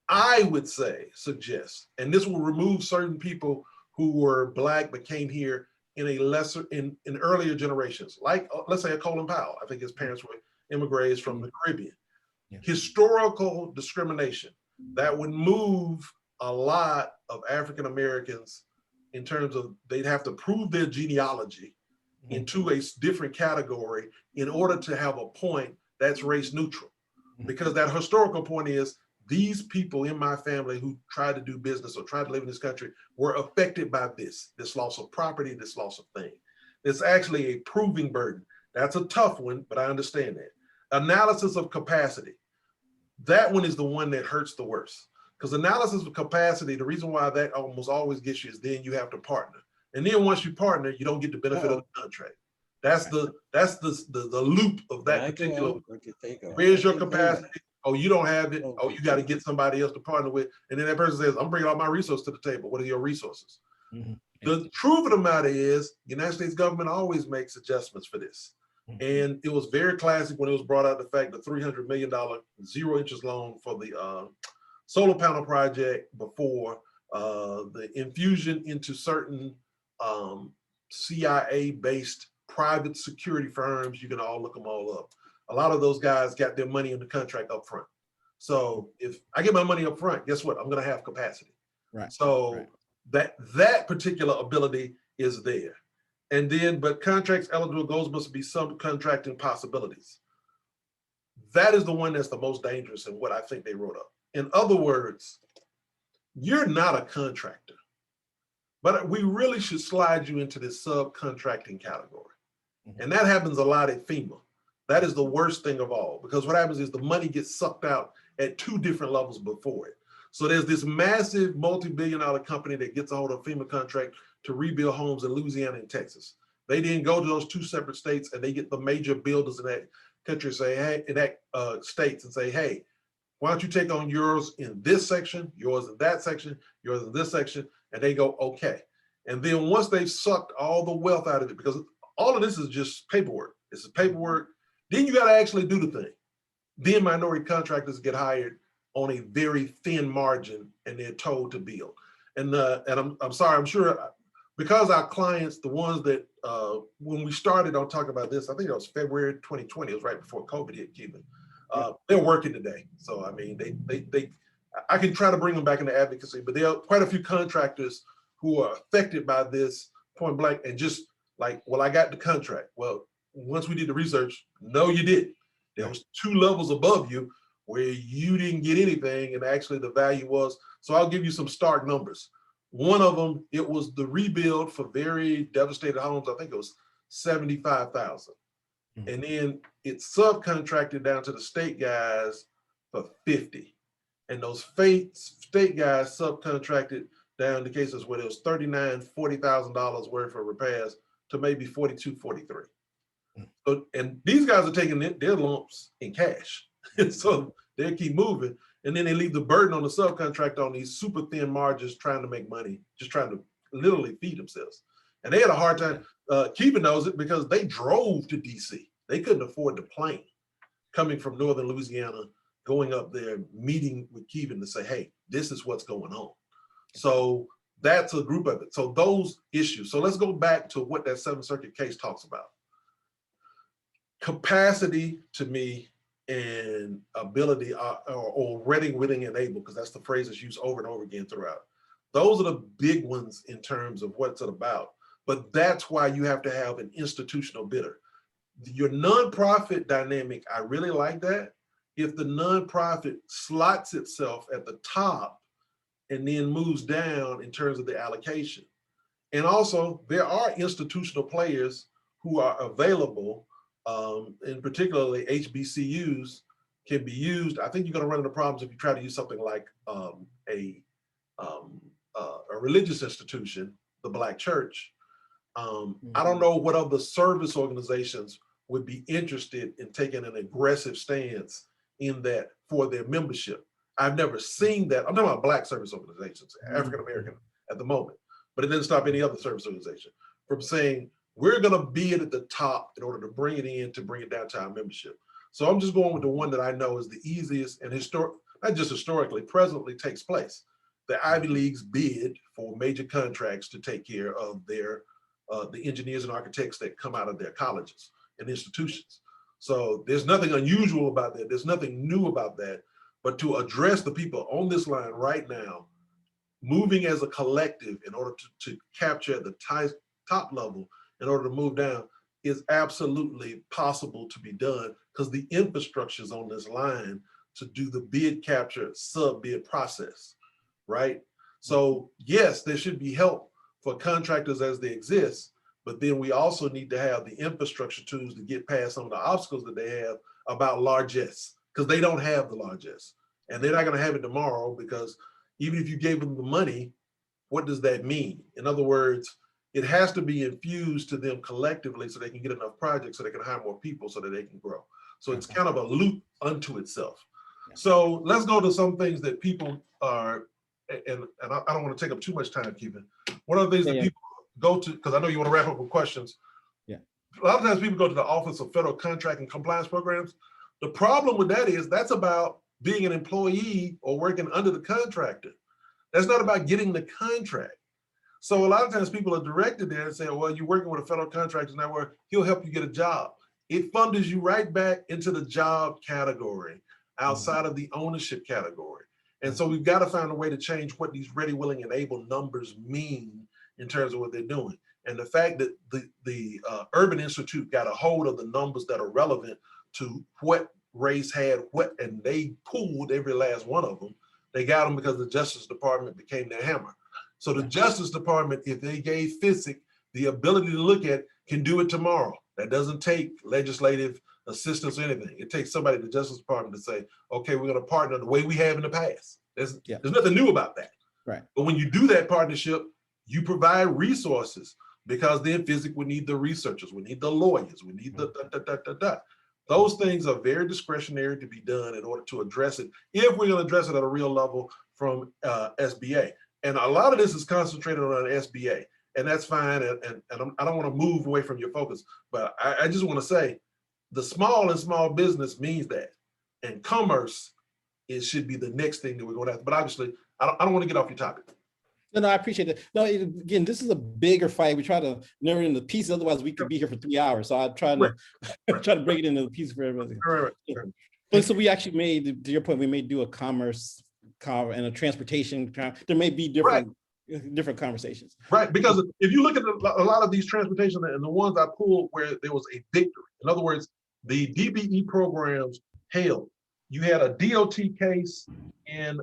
I would suggest, and this will remove certain people who were Black but came here in in earlier generations, like let's say a Colin Powell. I think his parents were immigrants from the Caribbean. Historical discrimination that would move a lot of African Americans in terms of they'd have to prove their genealogy into a different category in order to have a point that's race neutral. Because that historical point is these people in my family who tried to do business or tried to live in this country were affected by this loss of property, this loss of thing. It's actually a proving burden. That's a tough one, but I understand that. Analysis of capacity. That one is the one that hurts the worst. Because analysis of capacity, the reason why that almost always gets you is then you have to partner. And then once you partner, you don't get the benefit of the contract. That's the loop of that particular. Where's your capacity? Oh, you don't have it. Oh, you got to get somebody else to partner with. And then that person says, I'm bringing all my resources to the table. What are your resources? The truth of the matter is, the United States government always makes adjustments for this. And it was very classic when it was brought out the fact the $300 million zero interest loan for the solar panel project before the infusion into certain CIA-based private security firms. You can all look them all up. A lot of those guys got their money in the contract up front. So if I get my money up front, guess what? I'm going to have capacity. Right. So that particular ability is there. And then, but contracts eligible goals must be subcontracting possibilities. That is the one that's the most dangerous in what I think they wrote up. In other words, you're not a contractor, but we really should slide you into this subcontracting category. And that happens a lot at FEMA. That is the worst thing of all, because what happens is the money gets sucked out at two different levels before it. So there's this massive multi-billion-dollar company that gets a hold of a FEMA contract to rebuild homes in Louisiana and Texas. They then go to those two separate states and they get the major builders in that country say, hey, in that states and say, hey, why don't you take on yours in this section, yours in that section, yours in this section, and they go, okay. And then once they've sucked all the wealth out of it, because all of this is just paperwork. This is paperwork. Then you got to actually do the thing. Then minority contractors get hired on a very thin margin and they're told to build. And I'm sorry, I'm sure because our clients, the ones that when we started on talking about this, I think it was February 2020, it was right before COVID hit Cuban. They're working today. So I mean, I can try to bring them back into advocacy, but there are quite a few contractors who are affected by this point blank and just like, well, I got the contract. Well, once we did the research, no, you didn't. There was two levels above you where you didn't get anything and actually the value was, so I'll give you some stark numbers. One of them, it was the rebuild for very devastated homes. I think it was 75,000. And then it's subcontracted down to the state guys for 50. And those state guys subcontracted down to cases where it was $39,000, $40,000 worth of repairs to maybe 42, 43. So, and these guys are taking their lumps in cash. So they keep moving. And then they leave the burden on the subcontractor on these super thin margins trying to make money, just trying to literally feed themselves. And they had a hard time. Keevan knows it because they drove to DC. They couldn't afford the plane coming from Northern Louisiana, going up there, meeting with Keevan to say, hey, this is what's going on. So that's a group of it. So those issues. So let's go back to what that Seventh Circuit case talks about. Capacity to me and ability or ready, willing, and able, because that's the phrase that's used over and over again throughout. Those are the big ones in terms of what's it about. But that's why you have to have an institutional bidder. Your nonprofit dynamic, I really like that. If the nonprofit slots itself at the top and then moves down in terms of the allocation. And also there are institutional players who are available, and particularly HBCUs can be used. I think you're going to run into problems if you try to use something like a religious institution, the Black church. I don't know what other service organizations would be interested in taking an aggressive stance in that for their membership. I've never seen that. I'm talking about Black service organizations, African-American at the moment, but it didn't stop any other service organization from saying, we're going to be at the top in order to bring it in, to bring it down to our membership. So I'm just going with the one that I know is the easiest and not just historically, presently takes place. The Ivy Leagues bid for major contracts to take care of their the engineers and architects that come out of their colleges and institutions. So there's nothing unusual about that. There's nothing new about that. But to address the people on this line right now, moving as a collective in order to capture at the top level in order to move down is absolutely possible to be done because the infrastructure is on this line to do the bid capture sub-bid process, right? So yes, there should be help for contractors as they exist, but then we also need to have the infrastructure tools to get past some of the obstacles that they have about largesse, because they don't have the largesse. And they're not going to have it tomorrow, because even if you gave them the money, what does that mean? In other words, it has to be infused to them collectively so they can get enough projects so they can hire more people so that they can grow. So it's kind of a loop unto itself. So let's go to some things that people are, and I don't want to take up too much time, Keevan. One of the things that people go to, because I know you want to wrap up with questions. Yeah. A lot of times people go to the Office of Federal Contract and Compliance Programs. The problem with that is that's about being an employee or working under the contractor. That's not about getting the contract. So a lot of times people are directed there and say, well, you're working with a federal contractor network, he'll help you get a job. It funds you right back into the job category outside of the ownership category. And so we've got to find a way to change what these ready, willing, and able numbers mean in terms of what they're doing. And the fact that the Urban Institute got a hold of the numbers that are relevant to what race had what, and they pulled every last one of them. They got them because the Justice Department became their hammer. So the Justice Department, if they gave FSIC the ability to look at, can do it tomorrow. That doesn't take legislative assistance or anything. It takes somebody at the Justice Department to say, okay, we're going to partner the way we have in the past. There's nothing new about that. Right. But when you do that partnership, you provide resources, because then FSIC would need the researchers, we need the lawyers, we need the Those things are very discretionary to be done in order to address it, if we're going to address it at a real level from SBA. And a lot of this is concentrated on SBA, and that's fine. And I don't want to move away from your focus, but I just want to say the small and small business means that, and commerce, it should be the next thing that we're going to have. But obviously, I don't want to get off your topic. No, I appreciate that. No, again, this is a bigger fight. We try to narrow it into pieces, otherwise we could be here for 3 hours. So I'm trying to try to break it into the pieces for everybody. Right. So we actually made, to your point, we may do a commerce and a transportation. There may be different conversations. Right, because if you look at a lot of these transportation and the ones I pulled where there was a victory, in other words, the DBE programs held. You had a DOT case in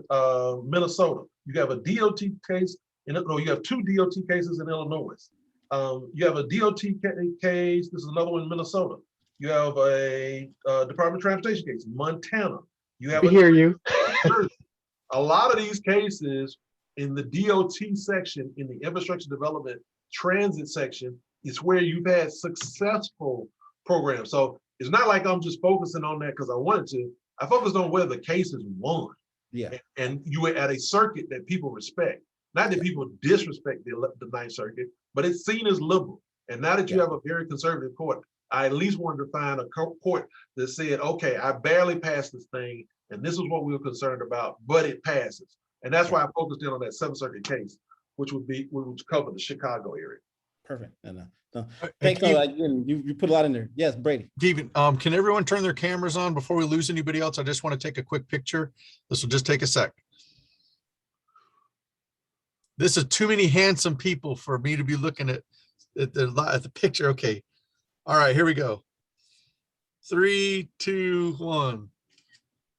Minnesota. You have a DOT case you have 2 DOT cases in Illinois. You have a DOT case. This is another one in Minnesota. You have a Department of Transportation case, Montana. You have a lot of these cases in the DOT section, in the infrastructure development transit section, is where you've had successful programs. So it's not like I'm just focusing on that because I wanted to. I focused on where the cases won. Yeah. And you were at a circuit that people respect. Not that people disrespect the Ninth Circuit, but it's seen as liberal. And now that you have a very conservative court, I at least wanted to find a court that said, okay, I barely passed this thing, and this is what we were concerned about, but it passes. And that's why I focused in on that 7th Circuit case, which would cover the Chicago area. Perfect. Thanks. You put a lot in there. Yes, Brady. Steven, can everyone turn their cameras on before we lose anybody else? I just want to take a quick picture. This will just take a sec. This is too many handsome people for me to be looking at the picture. Okay. All right, here we go. 3, 2, 1.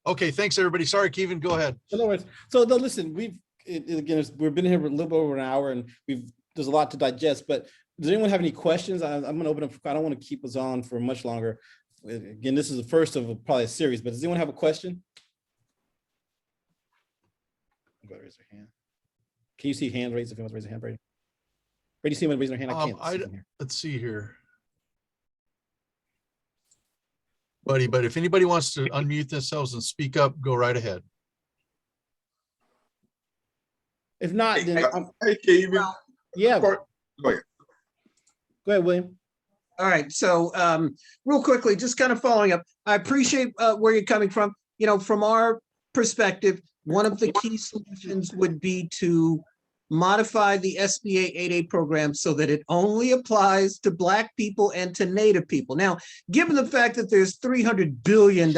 Okay, thanks everybody. Sorry, Kevin, go ahead. No worries. So no, listen, we've been here for a little bit over an hour, and there's a lot to digest, but does anyone have any questions? I'm going to open up. I don't want to keep us on for much longer. Again, this is the first of probably a series, but does anyone have a question? Raise their hand. Can you see hand raised? If you want to raise a hand, Brady. Brady, see anyone raise their hand? I can't see them here. Let's see here. Buddy, but if anybody wants to unmute themselves and speak up, go right ahead. If not, then hey, Kevin. Yeah. Go ahead. Go ahead, William. All right. So real quickly, just kind of following up, I appreciate where you're coming from. You know, from our perspective, one of the key solutions would be to modify the SBA 8A program so that it only applies to Black people and to Native people. Now, given the fact that there's $300 billion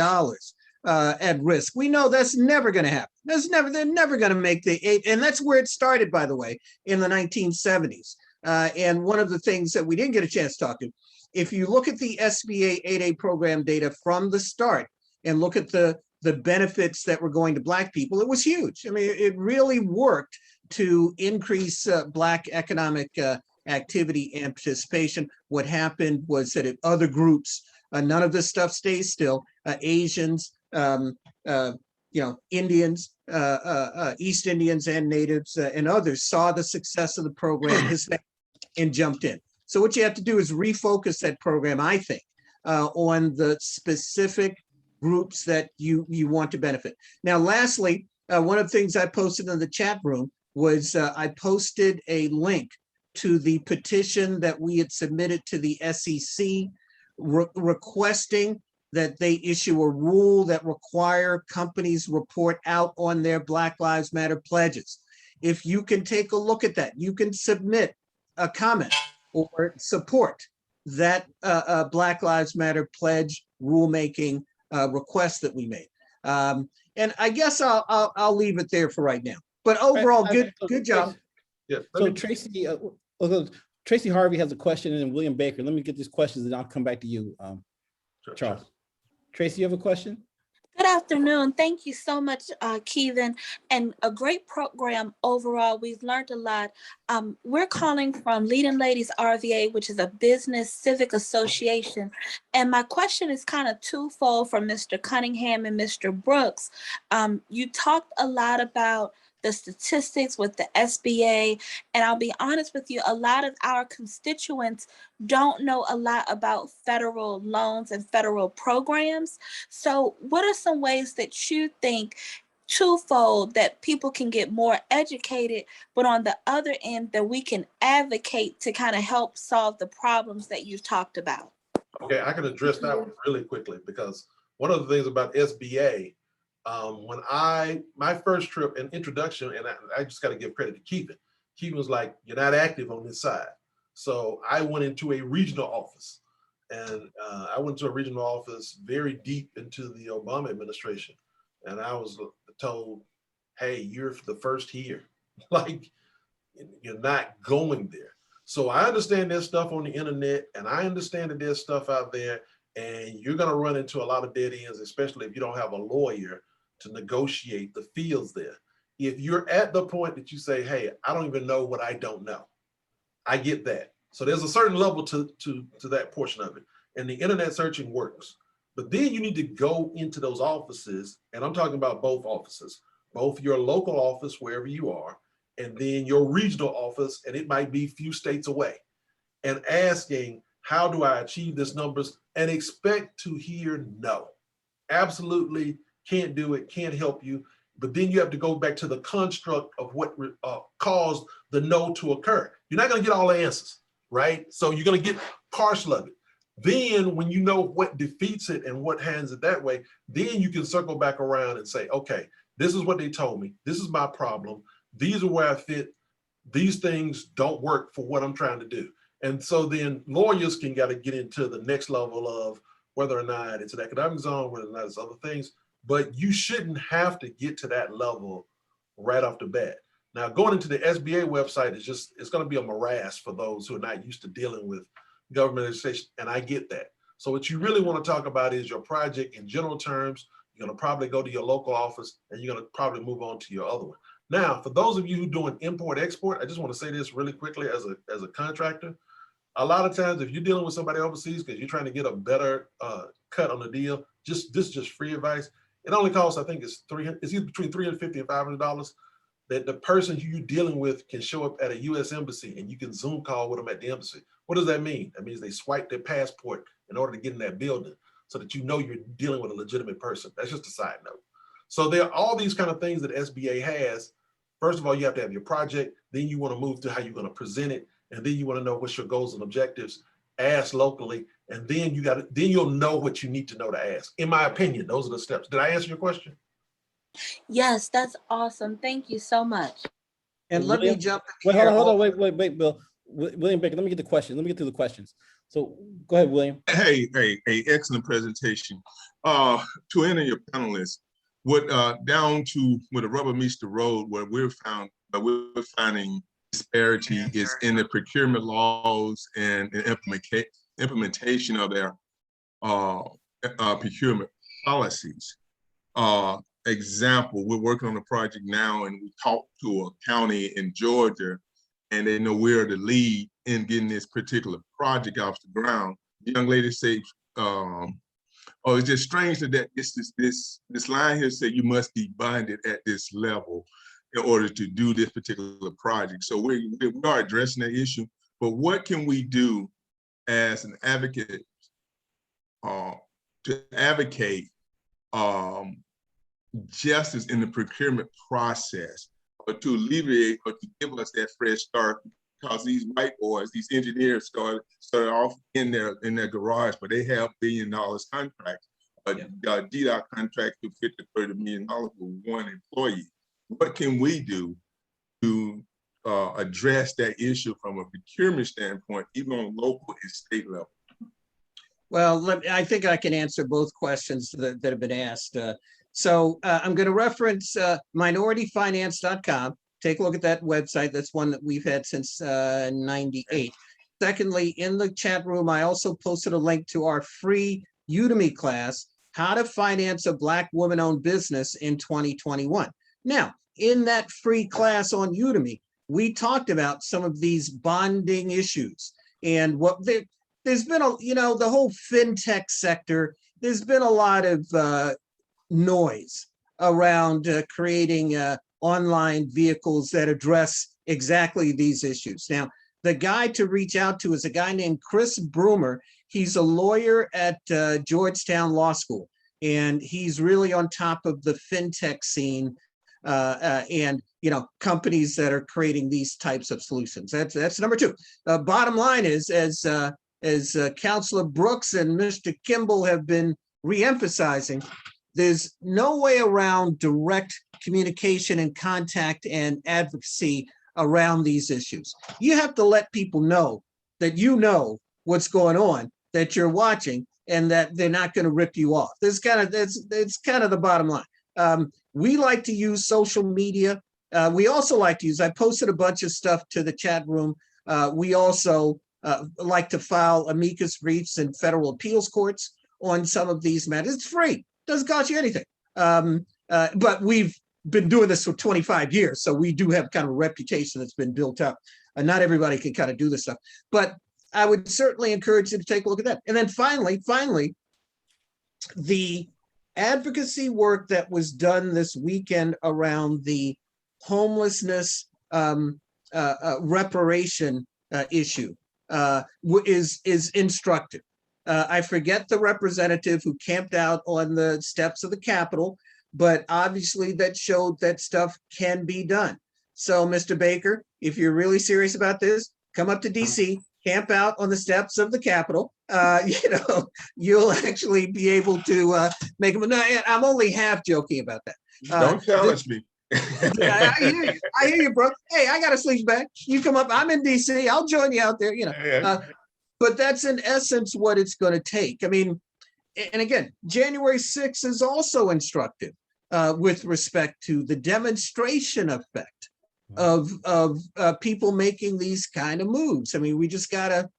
at risk. We know that's never going to happen. They're never going to make the 8, and that's where it started, by the way, in the 1970s. And one of the things that we didn't get a chance to talk to, if you look at the SBA 8A program data from the start and look at the benefits that were going to Black people, it was huge. I mean, it really worked to increase Black economic activity and participation. What happened was that if other groups, none of this stuff stays still, Asians, Indians, East Indians and natives and others saw the success of the program and jumped in. So what you have to do is refocus that program, I think, on the specific groups that you want to benefit. Now, lastly, one of the things I posted in the chat room was I posted a link to the petition that we had submitted to the SEC requesting that they issue a rule that require companies report out on their Black Lives Matter pledges. If you can take a look at that, you can submit a comment or support that Black Lives Matter pledge rulemaking request that we made. And I guess I'll leave it there for right now. But overall, good job. Yeah. So Tracy Harvey has a question, and then William Baker. Let me get these questions, and I'll come back to you, Charles. Tracy, you have a question? Good afternoon. Thank you so much, Keevan, and a great program overall. We've learned a lot. We're calling from Leading Ladies RVA, which is a business civic association. And my question is kind of twofold for Mr. Cunningham and Mr. Brooks. You talked a lot about the statistics with the SBA. And I'll be honest with you, a lot of our constituents don't know a lot about federal loans and federal programs. So what are some ways that you think twofold that people can get more educated, but on the other end that we can advocate to kind of help solve the problems that you've talked about? Okay, I can address that one really quickly, because one of the things about SBA, when my first trip and introduction, and I just got to give credit to Keevan. Keevan was like, "You're not active on this side." So I went into a regional office, and I went to a regional office very deep into the Obama administration. And I was told, "Hey, you're the first here." Like, you're not going there. So I understand there's stuff on the internet, and I understand that there's stuff out there, and you're going to run into a lot of dead ends, especially if you don't have a lawyer to negotiate the fields there. If you're at the point that you say, "Hey, I don't even know what I don't know," I get that. So there's a certain level to that portion of it. And the internet searching works. But then you need to go into those offices, and I'm talking about both offices, both your local office, wherever you are, and then your regional office, and it might be a few states away, and asking, "How do I achieve these numbers?" and expect to hear no. Absolutely can't do it, can't help you. But then you have to go back to the construct of what caused the no to occur. You're not going to get all the answers, right? So you're going to get partial of it. Then when you know what defeats it and what hands it that way, then you can circle back around and say, "Okay, this is what they told me. This is my problem. These are where I fit. These things don't work for what I'm trying to do." And so then lawyers can got to get into the next level of whether or not it's an economic zone, whether or not it's other things. But you shouldn't have to get to that level right off the bat. Now, going into the SBA website is it's going to be a morass for those who are not used to dealing with government administration, and I get that. So what you really want to talk about is your project in general terms. You're going to probably go to your local office, and you're going to probably move on to your other one. Now, for those of you who are doing import-export, I just want to say this really quickly as a contractor. A lot of times, if you're dealing with somebody overseas because you're trying to get a better cut on the deal, this is just free advice. It only costs, I think it's either between $350 and $500 that the person who you're dealing with can show up at a U.S. embassy and you can Zoom call with them at the embassy. What does that mean? That means they swipe their passport in order to get in that building so that you know you're dealing with a legitimate person. That's just a side note. So there are all these kind of things that SBA has. First of all, you have to have your project. Then you want to move to how you're going to present it. And then you want to know what's your goals and objectives. Ask locally. And then then you'll know what you need to know to ask. In my opinion, those are the steps. Did I answer your question? Yes, that's awesome. Thank you so much. And let me jump. Wait, hold on, wait, Bill. William Baker, let me get the question. Let me get through the questions. So go ahead, William. Hey, excellent presentation. To any of your panelists, what down to where the rubber meets the road, where we're finding disparity is in the procurement laws and implementation of their procurement policies. Example, we're working on a project now, and we talked to a county in Georgia, and they know we're the lead in getting this particular project off the ground. The young lady said, "Oh, it's just strange that this line here said you must be bonded at this level in order to do this particular project." So we are addressing that issue. But what can we do as an advocate to advocate justice in the procurement process, or to alleviate or to give us that fresh start? Because these white boys, these engineers started off in their garage, but they have $1 billion contracts, a DDOT contract to $50 to $30 million for one employee. What can we do to address that issue from a procurement standpoint, even on local and state level? Well, I think I can answer both questions that have been asked. So I'm going to reference minorityfinance.com. Take a look at that website. That's one that we've had since 98. Secondly, in the chat room, I also posted a link to our free Udemy class, How to Finance a Black Woman-Owned Business in 2021. Now, in that free class on Udemy, we talked about some of these bonding issues and what there's been the whole fintech sector. There's been a lot of noise around creating online vehicles that address exactly these issues. Now, the guy to reach out to is a guy named Chris Broomer. He's a lawyer at Georgetown Law School, and he's really on top of the fintech scene and companies that are creating these types of solutions. That's number two. Bottom line is, as Councilor Brooks and Mr. Kimball have been reemphasizing, there's no way around direct communication and contact and advocacy around these issues. You have to let people know that you know what's going on, that you're watching, and that they're not going to rip you off. It's kind of the bottom line. We like to use social media. We also like to use, I posted a bunch of stuff to the chat room. We also like to file amicus briefs in federal appeals courts on some of these matters. It's free, doesn't cost you anything. But we've been doing this for 25 years, so we do have kind of a reputation that's been built up. And not everybody can kind of do this stuff. But I would certainly encourage you to take a look at that. And then finally, the advocacy work that was done this weekend around the homelessness reparation issue is instructive. I forget the representative who camped out on the steps of the Capitol, but obviously that showed that stuff can be done. So, Mr. Baker, if you're really serious about this, come up to DC, camp out on the steps of the Capitol. You'll actually be able to make them. No, I'm only half joking about that. Don't challenge me. I hear you, bro. Hey, I got a sleep bag. You come up. I'm in DC. I'll join you out there. But that's in essence what it's going to take. I mean, and again, January 6th is also instructive with respect to the demonstration effect of people making these kind of moves. I mean, we gotta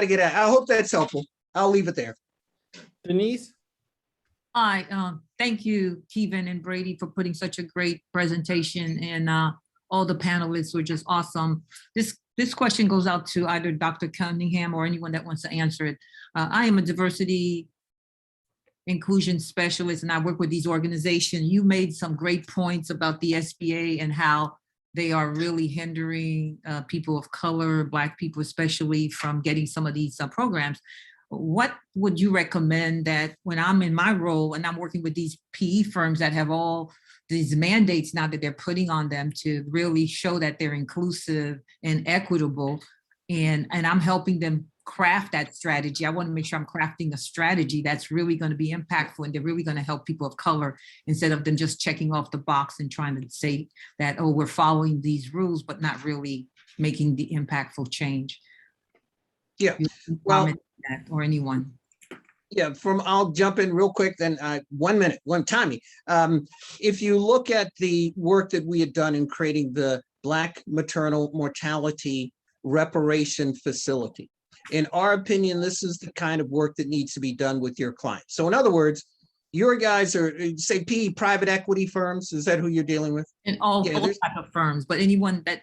get out. I hope that's helpful. I'll leave it there. Denise? Hi, thank you, Kevin and Brady, for putting such a great presentation, and all the panelists were just awesome. This question goes out to either Dr. Cunningham or anyone that wants to answer it. I am a diversity inclusion specialist, and I work with these organizations. You made some great points about the SBA and how they are really hindering people of color, Black people especially, from getting some of these programs. What would you recommend that when I'm in my role and I'm working with these PE firms that have all these mandates now that they're putting on them to really show that they're inclusive and equitable, and I'm helping them craft that strategy? I want to make sure I'm crafting a strategy that's really going to be impactful and they're really going to help people of color, instead of them just checking off the box and trying to say that, oh, we're following these rules, but not really making the impactful change. Yeah. You can Well, comment on that, or anyone. Yeah, I'll jump in real quick, then 1 minute, one timing. If you look at the work that we had done in creating the Black maternal mortality reparation facility, in our opinion, this is the kind of work that needs to be done with your clients. So in other words, your guys are, say, PE, private equity firms, is that who you're dealing with? And all Yeah, type of firms, but anyone that,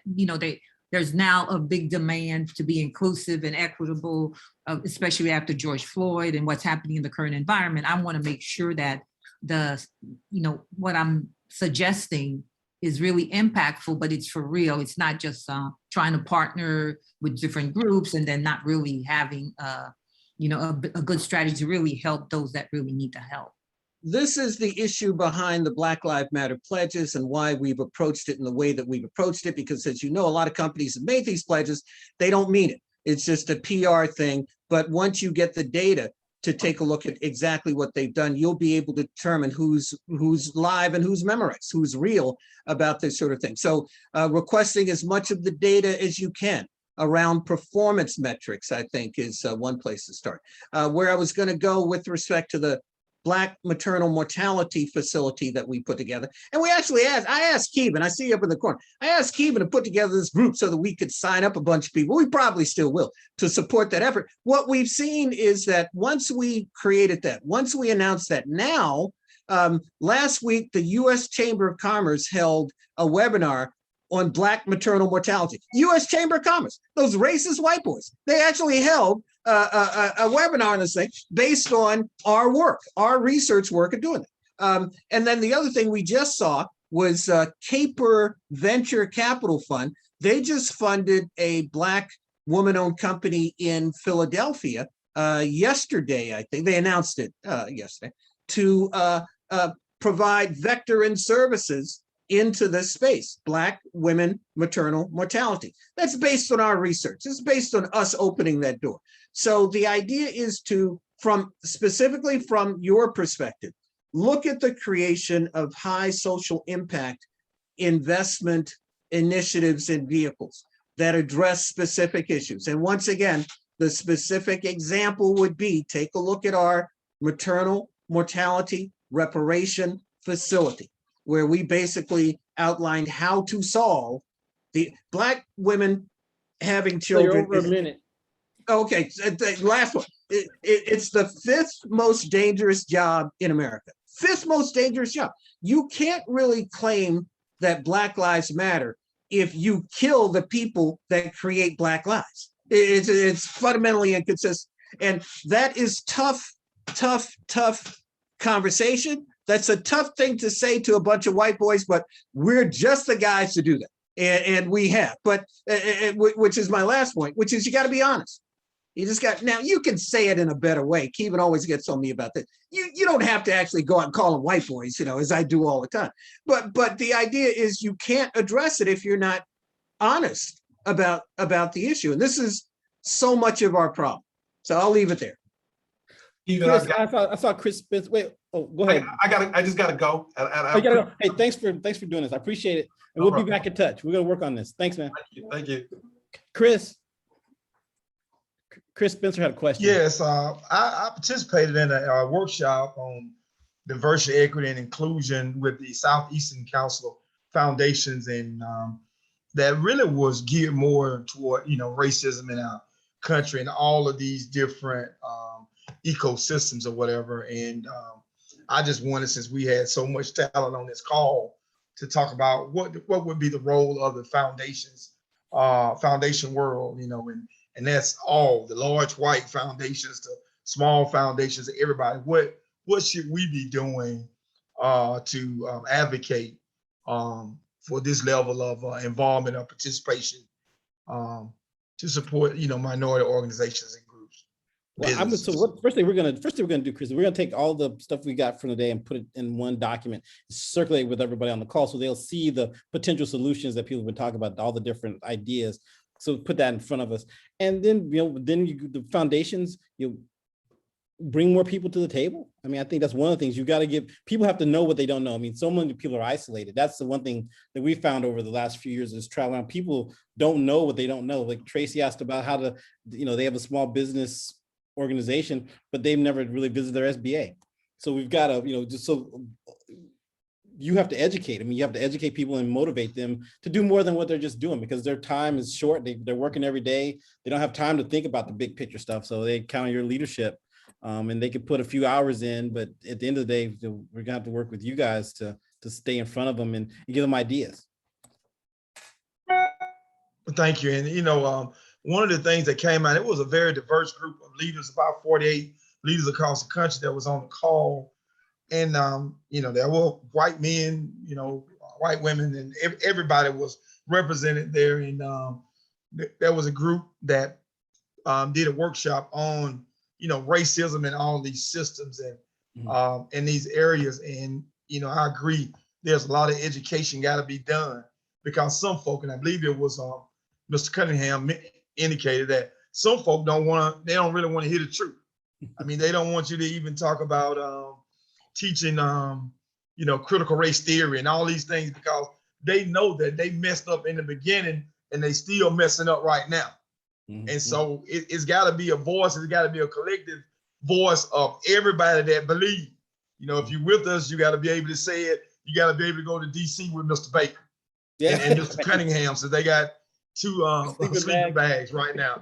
there's now a big demand to be inclusive and equitable, especially after George Floyd and what's happening in the current environment. I want to make sure that what I'm suggesting is really impactful, but it's for real. It's not just trying to partner with different groups and then not really having a good strategy to really help those that really need the help. This is the issue behind the Black Lives Matter pledges and why we've approached it in the way that we've approached it, because as you know, a lot of companies have made these pledges, they don't mean it. It's just a PR thing. But once you get the data to take a look at exactly what they've done, you'll be able to determine who's live and who's memorized, who's real about this sort of thing. So requesting as much of the data as you can around performance metrics, I think, is one place to start. Where I was going to go with respect to the Black maternal mortality facility that we put together. And we actually I asked Keevan, I see you up in the corner. I asked Keevan to put together this group so that we could sign up a bunch of people. We probably still will, to support that effort. What we've seen is that once we created that, once we announced that, now, last week, the U.S. Chamber of Commerce held a webinar on Black maternal mortality. U.S. Chamber of Commerce, those racist white boys, they actually held a webinar on this thing based on our work, our research work of doing it. And then the other thing we just saw was Caper Venture Capital Fund. They just funded a Black woman-owned company in Philadelphia yesterday, I think. They announced it yesterday, to provide vector-in services into this space, Black women maternal mortality. That's based on our research. It's based on us opening that door. So the idea is to, specifically from your perspective, look at the creation of high social impact investment initiatives and vehicles that address specific issues. And once again, the specific example would be, take a look at our maternal mortality reparation facility, where we basically outlined how to solve the Black women having children. Over a minute. Okay, the last one. It's the 5th most dangerous job in America. 5th most dangerous job. You can't really claim that Black Lives Matter if you kill the people that create Black lives. It's fundamentally inconsistent. And that is tough conversation. That's a tough thing to say to a bunch of white boys, but we're just the guys to do that. And we have, but which is my last point, which is you got to be honest. You just got, now you can say it in a better way. Keevan always gets on me about that. You don't have to actually go out and call them white boys, as I do all the time. But the idea is you can't address it if you're not honest about the issue. And this is so much of our problem. So I'll leave it there. Chris, I saw Chris Spencer. Wait, go ahead. I just gotta go. I gotta go. Hey, thanks for doing this. I appreciate it. And we'll be back in touch. We're gonna work on this. Thanks, man. Thank you. Chris Spencer had a question. Yes, I participated in a workshop on diversity, equity, and inclusion with the Southeastern Council of Foundations, and that really was geared more toward racism in our country and all of these different ecosystems or whatever. And I just wanted, since we had so much talent on this call, to talk about what would be the role of the foundation world, and that's all the large white foundations to small foundations, everybody. What should we be doing to advocate for this level of involvement or participation to support minority organizations and groups? Well, so first thing we're gonna do, Chris, we're gonna take all the stuff we got from today and put it in one document, circulate with everybody on the call, so they'll see the potential solutions that people have been talking about, all the different ideas. So put that in front of us, and then the foundations. bring more people to the table. I mean, I think that's one of the things you got to give people have to know what they don't know. I mean, so many people are isolated. That's the one thing that we found over the last few years is traveling. People don't know what they don't know. Like Tracy asked about how to, they have a small business organization, but they've never really visited their SBA. So we've got to, just so you have to educate. I mean, you have to educate people and motivate them to do more than what they're just doing because their time is short. They're working every day. They don't have time to think about the big picture stuff. So they count on your leadership. And they could put a few hours in, but at the end of the day, we're gonna have to work with you guys to stay in front of them and give them ideas. Thank you. And one of the things that came out, it was a very diverse group of leaders, about 48 leaders across the country that was on the call. And there were white men, white women, and everybody was represented there. And there was a group that did a workshop on racism and all these systems and in these areas. And, I agree, there's a lot of education got to be done because some folk, and I believe it was Mr. Cunningham indicated that some folk they don't really want to hear the truth. I mean, they don't want you to even talk about teaching, critical race theory and all these things because they know that they messed up in the beginning and they still messing up right now. And so it's got to be a voice. It's got to be a collective voice of everybody that believe. If you're with us, you got to be able to say it. You got to be able to go to DC with Mr. Baker and Mr. Cunningham. So they got two sleeping bags right now.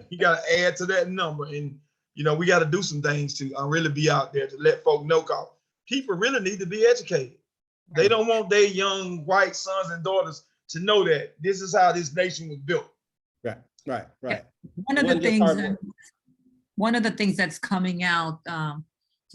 You got to add to that number. And, we got to do some things to really be out there to let folk know. Cause people really need to be educated. They don't want their young white sons and daughters to know that this is how this nation was built. Right. One of the things that's coming out to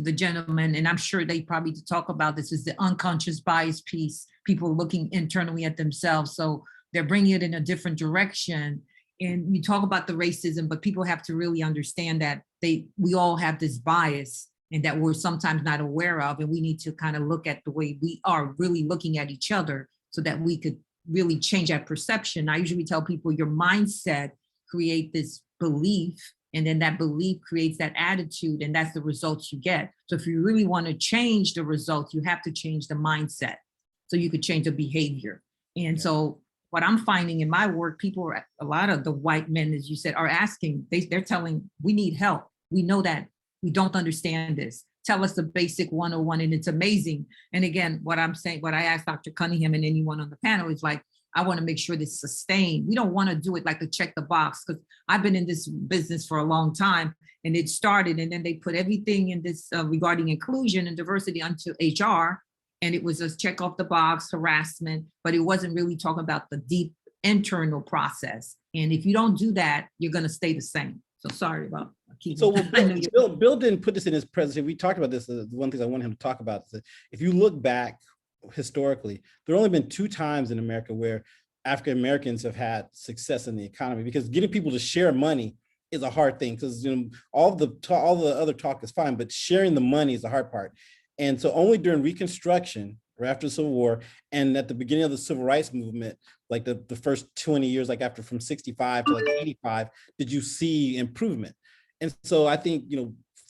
the gentleman, and I'm sure they probably talk about this, is the unconscious bias piece. People looking internally at themselves, so they're bringing it in a different direction. And you talk about the racism, but people have to really understand that we all have this bias, and that we're sometimes not aware of, and we need to kind of look at the way we are really looking at each other, so that we could really change that perception. I usually tell people your mindset create this belief, and then that belief creates that attitude, and that's the results you get. So if you really want to change the results, you have to change the mindset so you could change the behavior. And so what I'm finding in my work, a lot of the white men, as you said, are asking, they're telling, we need help. We know that we don't understand this. Tell us the basic 101, and it's amazing. And again, what I'm saying, what I asked Dr. Cunningham and anyone on the panel is like, I want to make sure this is sustained. We don't want to do it like a check the box, because I've been in this business for a long time, and it started, and then they put everything in this regarding inclusion and diversity onto HR, and it was a check off the box harassment, but it wasn't really talking about the deep internal process. And if you don't do that, you're going to stay the same. So sorry about So Bill didn't put this in his presentation. We talked about this. The one thing I want him to talk about is that if you look back historically, there have only been 2 times in America where African Americans have had success in the economy, because getting people to share money is a hard thing, because all the other talk is fine, but sharing the money is the hard part. And so only during Reconstruction or after the Civil War and at the beginning of the Civil Rights Movement, like the first 20 years, like after from 65 to like 85, did you see improvement. And so I think,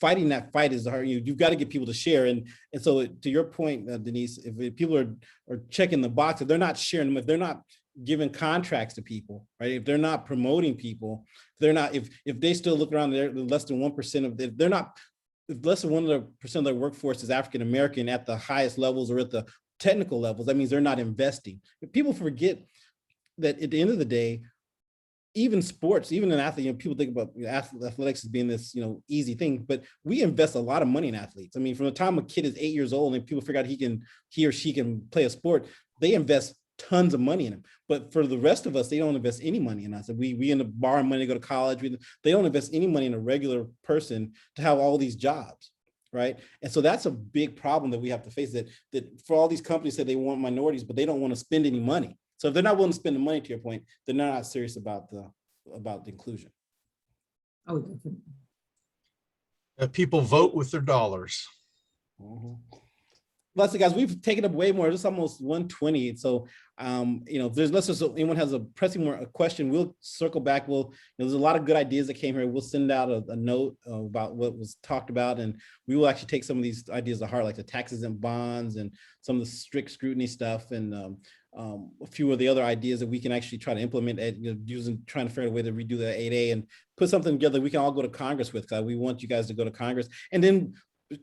fighting that fight is hard. You've got to get people to share. And so to your point, Denise, if people are checking the box, if they're not sharing them, if they're not giving contracts to people, right? If they're not promoting people, if they still look around there, less than 1% of, if less than 1% of their workforce is African-American at the highest levels or at the technical levels, that means they're not investing. If people forget that at the end of the day, even sports, even an athlete, people think about athletics as being this, easy thing, but we invest a lot of money in athletes. I mean, from the time a kid is 8 years old and people figure out he or she can play a sport, they invest tons of money in them. But for the rest of us, they don't invest any money in us. We end up borrowing money to go to college. They don't invest any money in a regular person to have all these jobs, right? And so that's a big problem that we have to face, that for all these companies that they want minorities, but they don't want to spend any money. So if they're not willing to spend the money, to your point, they're not serious about the inclusion. Oh, definitely. People vote with their dollars. Mm-hmm. Bless you guys, we've taken up way more. It's almost 1:20. So, if there's anyone has a pressing more question, we'll circle back. There's a lot of good ideas that came here. We'll send out a note about what was talked about, and we will actually take some of these ideas to heart, like the taxes and bonds and some of the strict scrutiny stuff, and a few of the other ideas that we can actually try to implement trying to figure out a way to redo the 8A and put something together we can all go to Congress with. We want you guys to go to Congress, and then,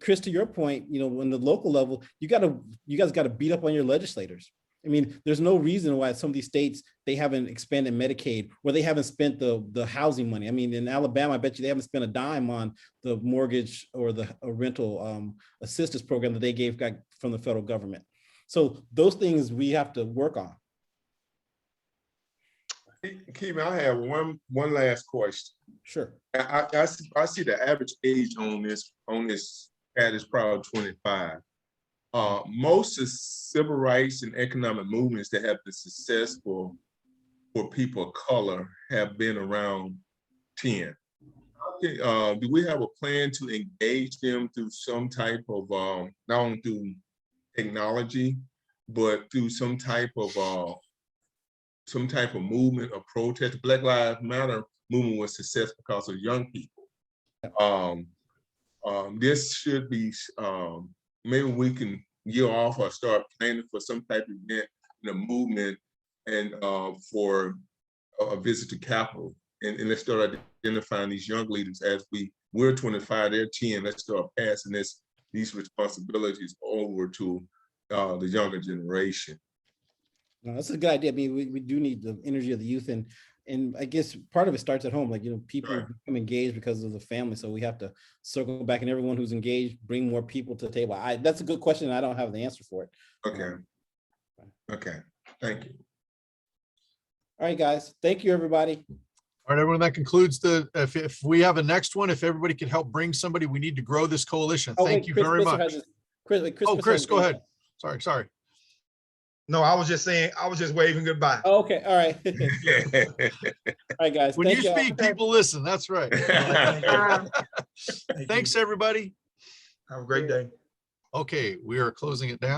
Chris, to your point, on the local level, you guys got to beat up on your legislators. I mean, there's no reason why some of these states, they haven't expanded Medicaid, or they haven't spent the housing money. I mean, in Alabama, I bet you they haven't spent a dime on the mortgage or the rental assistance program that they got from the federal government. So those things we have to work on. Keith, I have one last question. Sure. I see the average age on this ad is probably 25. Most of civil rights and economic movements that have been successful for people of color have been around 10. Do we have a plan to engage them through some type of, not only through technology, but through some type of movement or protest? The Black Lives Matter movement was successful because of young people. This should be, maybe we can gear off or start planning for some type of event in a movement and for a visit to Capitol. And let's start identifying these young leaders as we're 25, they're 10. Let's start passing these responsibilities over to the younger generation. No, that's a good idea. I mean, we do need the energy of the youth, and I guess part of it starts at home. People become engaged because of the family. So we have to circle back, and everyone who's engaged, bring more people to the table. That's a good question. I don't have the answer for it. Okay. Okay. Thank you. All right, guys. Thank you, everybody. All right, everyone, that concludes if we have a next one, if everybody could help bring somebody, we need to grow this coalition. Thank you very much. Chris, go ahead. Sorry. No, I was just saying, I was just waving goodbye. Oh, okay, all right. All right, guys. When you speak, people listen. That's right. Thanks, everybody. Have a great day. Okay, we are closing it down.